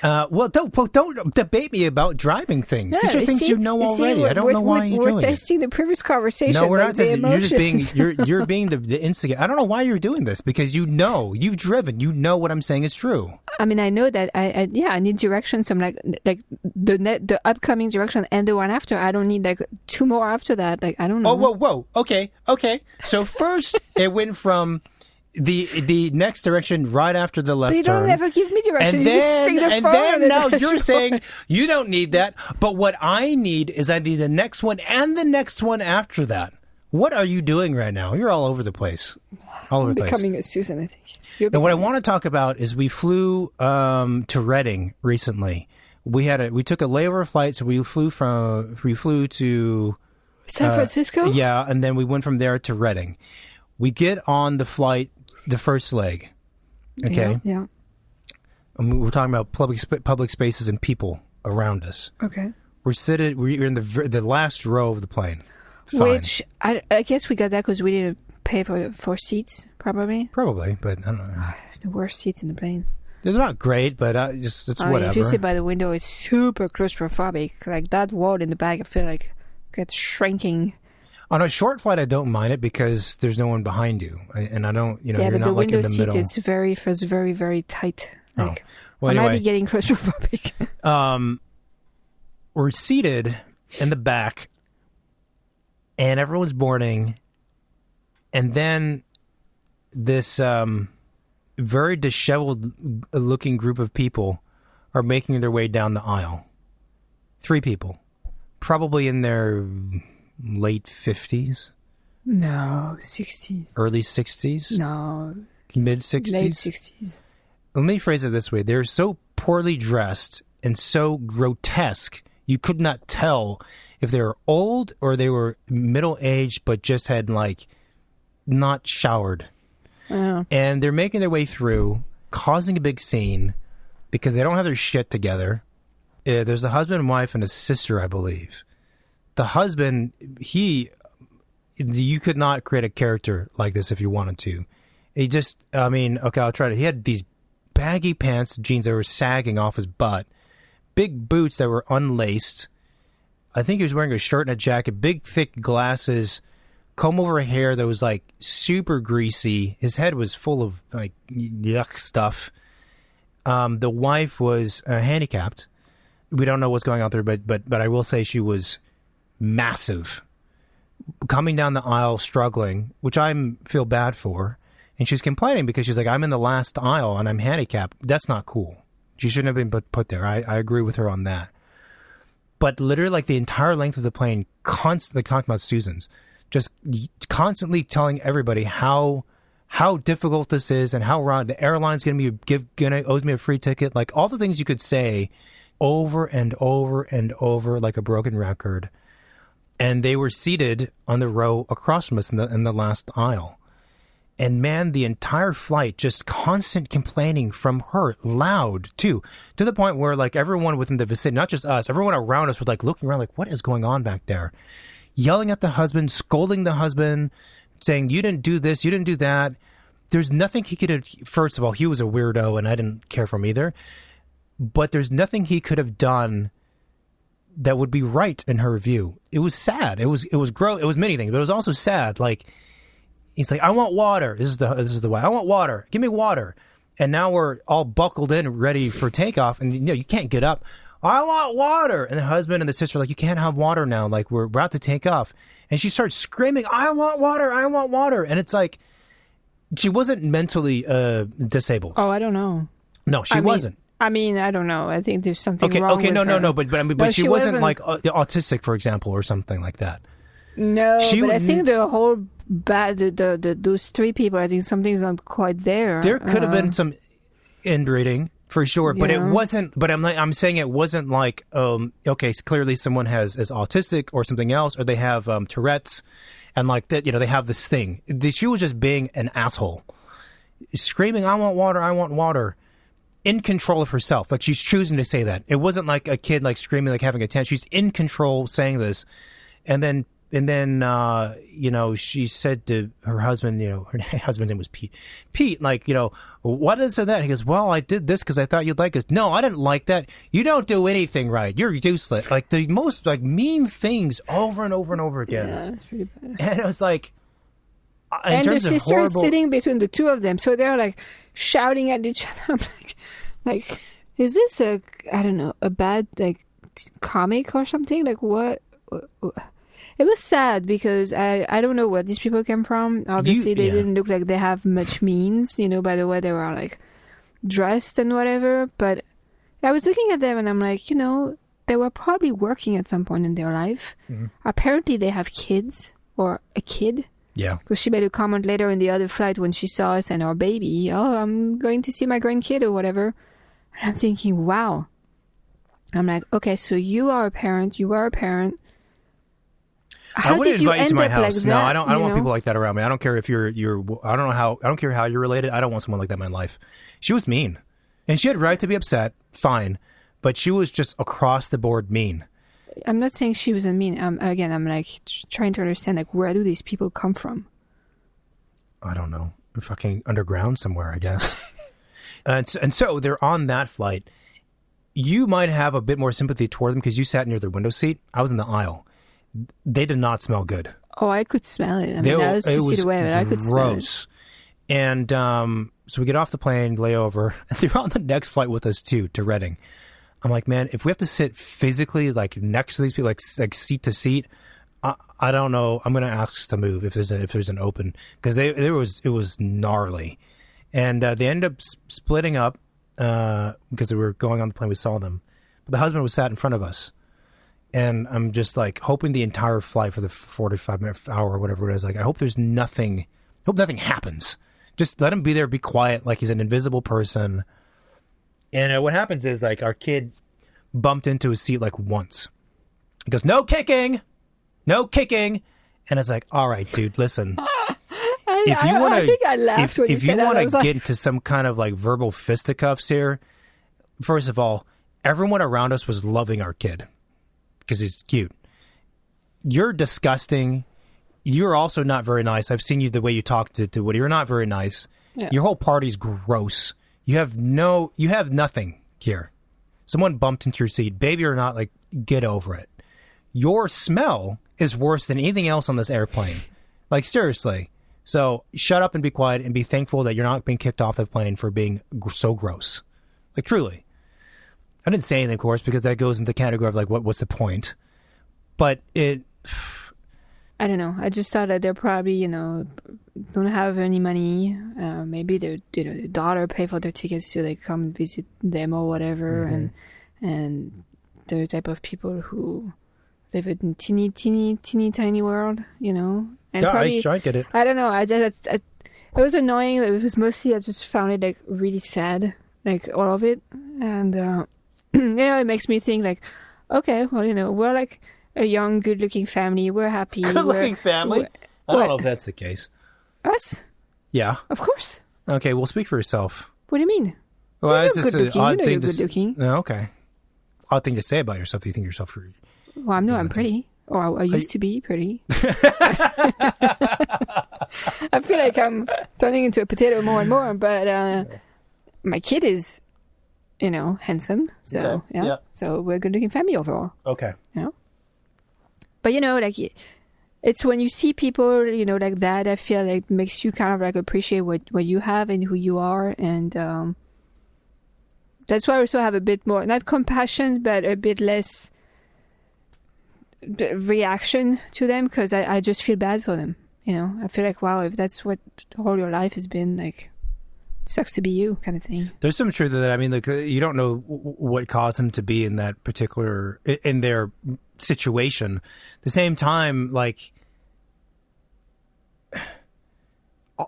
Speaker 1: Well, don't debate me about driving things. These are things you know already. I don't know why you're doing it.
Speaker 2: We're testing the previous conversation.
Speaker 1: No, we're not testing. You're just being you're being the instigator. I don't know why you're doing this because you've driven. You know what I'm saying is true.
Speaker 2: I mean, I know that I need directions. I'm like the upcoming direction and the one after. I don't need like 2 more after that. Like I don't know.
Speaker 1: Oh, whoa. Okay. So first it went from the next direction right after the left
Speaker 2: But you
Speaker 1: turn.
Speaker 2: don't ever give me direction.
Speaker 1: And
Speaker 2: You just say
Speaker 1: then,
Speaker 2: the forward
Speaker 1: now
Speaker 2: and
Speaker 1: you're saying you don't need that. But what I need is I need the next one and the next one after that. What are you doing right now? You're all over the place. All over the place.
Speaker 2: Becoming a Susan, I think.
Speaker 1: And what I want to talk about is we flew to Reading recently. We took a layover flight, so we flew to
Speaker 2: San Francisco?
Speaker 1: Yeah, and then we went from there to Reading. We get on the flight, the first leg. Okay?
Speaker 2: Yeah.
Speaker 1: And we're talking about public spaces and people around us.
Speaker 2: Okay.
Speaker 1: We're in the last row of the plane. Fine.
Speaker 2: Which, I guess we got that because we didn't pay for seats, probably.
Speaker 1: Probably, but I don't know.
Speaker 2: The worst seats in the plane.
Speaker 1: They're not great, but it's whatever.
Speaker 2: If you sit by the window, it's super claustrophobic. Like that wall in the back, I feel like it's shrinking.
Speaker 1: On a short flight, I don't mind it because there's no one behind you, and I don't,
Speaker 2: Yeah,
Speaker 1: you're
Speaker 2: but
Speaker 1: not
Speaker 2: the
Speaker 1: like in
Speaker 2: window
Speaker 1: the
Speaker 2: seat,
Speaker 1: middle.
Speaker 2: it's very, very tight. Like,
Speaker 1: Well,
Speaker 2: I might
Speaker 1: anyway,
Speaker 2: be getting claustrophobic.
Speaker 1: we're seated in the back, and everyone's boarding, and then this very disheveled-looking group of people are making their way down the aisle. 3 people, probably in their late 50s.
Speaker 2: No, 60s.
Speaker 1: Early 60s?
Speaker 2: No.
Speaker 1: Mid 60s?
Speaker 2: Late 60s.
Speaker 1: Let me phrase it this way. They're so poorly dressed and so grotesque, you could not tell if they were old or they were middle-aged but just had, not showered.
Speaker 2: Oh.
Speaker 1: And they're making their way through, causing a big scene because they don't have their shit together. There's a husband and wife and a sister, I believe. The husband, you could not create a character like this if you wanted to. I'll try to. He had these baggy pants, jeans that were sagging off his butt, big boots that were unlaced. I think he was wearing a shirt and a jacket, big thick glasses, comb over hair that was super greasy. His head was full of yuck stuff. The wife was handicapped. We don't know what's going on there, but I will say she was massive, coming down the aisle struggling, which I feel bad for. And she's complaining because she's like, I'm in the last aisle and I'm handicapped. That's not cool. She shouldn't have been put there. I agree with her on that. But literally, the entire length of the plane, constantly talking about Susan's, just constantly telling everybody how difficult this is and how wrong the airline's owes me a free ticket. All the things you could say over and over and over like a broken record. And they were seated on the row across from us in the last aisle. And man, the entire flight, just constant complaining from her, loud too, to the point where everyone within the vicinity, not just us, everyone around us was looking around what is going on back there? Yelling at the husband, scolding the husband, saying, you didn't do this, you didn't do that. There's nothing he could have, first of all, he was a weirdo and I didn't care for him either. But there's nothing he could have done that would be right in her view. It was sad. It was gross. It was many things, but it was also sad. He's like, I want water. This is the way. I want water. Give me water. And now we're all buckled in, ready for takeoff, and you can't get up. I want water. And the husband and the sister are like, you can't have water now. We're about to take off. And she starts screaming, I want water. I want water. And it's she wasn't mentally disabled.
Speaker 2: Oh, I don't know.
Speaker 1: No, she wasn't.
Speaker 2: I don't know. I think there's something wrong with her.
Speaker 1: No. But she wasn't autistic, for example, or something like that.
Speaker 2: No, I think the whole those 3 people, I think something's not quite there.
Speaker 1: There could have been some inbreeding for sure, but it wasn't. But I'm saying it wasn't okay, clearly someone is autistic or something else, or they have Tourette's, and that. They have this thing. She was just being an asshole, screaming, "I want water! I want water!" In control of herself, she's choosing to say that. It wasn't like a kid screaming, having a tantrum. She's in control, saying this, and then she said to her husband, her husband's name was Pete. Pete, why did I say that? He goes, well, I did this because I thought you'd like it. No, I didn't like that. You don't do anything right. You're useless. The most mean things over and over and over again.
Speaker 2: Yeah, that's pretty bad.
Speaker 1: And it was
Speaker 2: and the sister is sitting between the 2 of them, so they're shouting at each other. I'm is this a bad comic or something? What? It was sad because I don't know where these people came from. Obviously, they didn't look like they have much means, by the way they were like dressed and whatever. But I was looking at them and I'm like, they were probably working at some point in their life. Mm-hmm. Apparently, they have kids or a kid.
Speaker 1: Yeah.
Speaker 2: Because she made a comment later in the other flight when she saw us and our baby. Oh, I'm going to see my grandkid or whatever. And I'm thinking, wow. I'm like, okay, so you are a parent. You are a parent. How
Speaker 1: I wouldn't invite you to my house.
Speaker 2: Like
Speaker 1: no,
Speaker 2: that,
Speaker 1: I don't want people like that around me. I don't care if you're I don't care how you're related. I don't want someone like that in my life. She was mean. And she had right to be upset. Fine. But she was just across the board mean.
Speaker 2: I'm not saying she was mean. Again, I'm like trying to understand, like, where do these people come from?
Speaker 1: I don't know. Fucking underground somewhere, I guess. and so they're on that flight. You might have a bit more sympathy toward them because you sat near their window seat. I was in the aisle. They did not smell good.
Speaker 2: Oh, I could smell it. I mean, I was 2 feet away, but I could smell it.
Speaker 1: And so we get off the plane, lay over, and they're on the next flight with us too, to Reading. I'm like, man, if we have to sit physically like next to these people, like seat to seat, I don't know. I'm gonna ask to move if there's an open, because it was gnarly, and they ended up splitting up because we were going on the plane. We saw them, but the husband was sat in front of us, and I'm just like hoping the entire flight for the 45-minute hour or whatever it is. Like, I hope there's nothing. Hope nothing happens. Just let him be there, be quiet, like he's an invisible person. And what happens is, like, our kid bumped into his seat, like, once. He goes, no kicking! No kicking! And it's like, all right, dude, listen. If you want to get into some kind of, like, verbal fisticuffs here, first of all, everyone around us was loving our kid because he's cute. You're disgusting. You're also not very nice. I've seen you the way you talk to Woody. You're not very nice. Yeah. Your whole party's gross. You have nothing here. Someone bumped into your seat, baby or not, like, get over it. Your smell is worse than anything else on this airplane. Like, seriously. So shut up and be quiet and be thankful that you're not being kicked off the plane for being so gross. Like, truly. I didn't say anything, of course, because that goes into the category of, like, what's the point? But it...
Speaker 2: I don't know. I just thought that they're probably, don't have any money. Maybe their daughter pay for their tickets to like come visit them or whatever. Mm-hmm. And they're the type of people who live in teeny tiny world, And probably,
Speaker 1: I get it.
Speaker 2: I don't know. It was annoying. It was mostly, I just found it like really sad, like all of it. And it makes me think like, okay, well, we're like a young, good-looking family. We're happy.
Speaker 1: Good-looking family? I don't know if that's the case.
Speaker 2: Us?
Speaker 1: Yeah.
Speaker 2: Of course.
Speaker 1: Okay, well, speak for yourself.
Speaker 2: What do you mean?
Speaker 1: Well,
Speaker 2: it's just an odd thing to say.
Speaker 1: No, okay. Odd thing to say about yourself. You think yourself pretty.
Speaker 2: Well, I'm pretty. Or I used to be pretty. I feel like I'm turning into a potato more and more, but my kid is, handsome. So, okay. Yeah. So we're a good-looking family overall.
Speaker 1: Okay.
Speaker 2: But, like, it's when you see people, like that, I feel like it makes you kind of like appreciate what you have and who you are. And that's why I also have a bit more, not compassion, but a bit less reaction to them, because I just feel bad for them. I feel like, wow, if that's what all your life has been, like, it sucks to be you kind of thing.
Speaker 1: There's some truth to that. I mean, look, you don't know what caused them to be in that particular, in their situation. At the same time, like,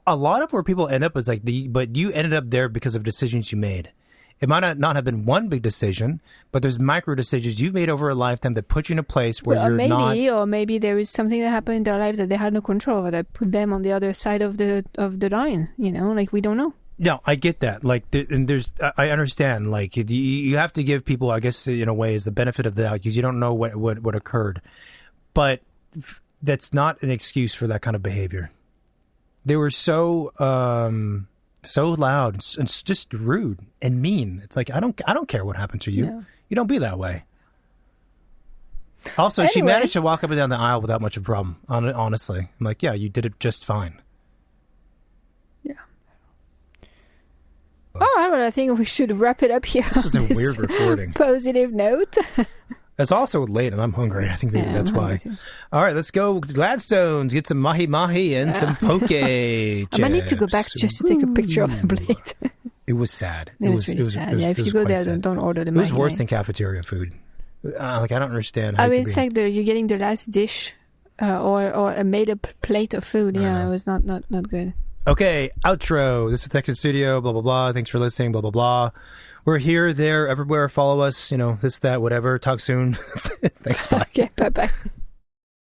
Speaker 1: a lot of where people end up is like but you ended up there because of decisions you made. It might not have been one big decision, but there's micro decisions you've made over a lifetime that put you in a place where
Speaker 2: or maybe there is something that happened in their life that they had no control over that put them on the other side of the line. Like, we don't know.
Speaker 1: No, I get that. Like, I understand. Like, you have to give people, I guess, in a way, is the benefit of the doubt, because you don't know what occurred. But that's not an excuse for that kind of behavior. They were so loud and just rude and mean. It's like, I don't care what happened to you. No. You don't be that way. Also, She managed to walk up and down the aisle without much of a problem. Honestly, I'm like, yeah, you did it just fine.
Speaker 2: Yeah. All right, well, I think we should wrap it up here.
Speaker 1: This was a weird recording.
Speaker 2: Positive note.
Speaker 1: It's also late and I'm hungry. I think maybe that's why. All right, let's go Gladstones. Get some mahi-mahi and some poke chips.
Speaker 2: I might need to go back just to take a picture of the plate.
Speaker 1: It was sad.
Speaker 2: It was really sad. If you go there, don't order the mahi-mahi.
Speaker 1: It was worse than cafeteria food. I don't understand how
Speaker 2: it's like you're getting the last dish or a made-up plate of food. Yeah, it was not good.
Speaker 1: Okay, outro. This is Tech in Studio, blah, blah, blah. Thanks for listening, blah, blah, blah. We're here, there, everywhere. Follow us, this, that, whatever. Talk soon. Thanks, bye.
Speaker 2: Okay, bye-bye.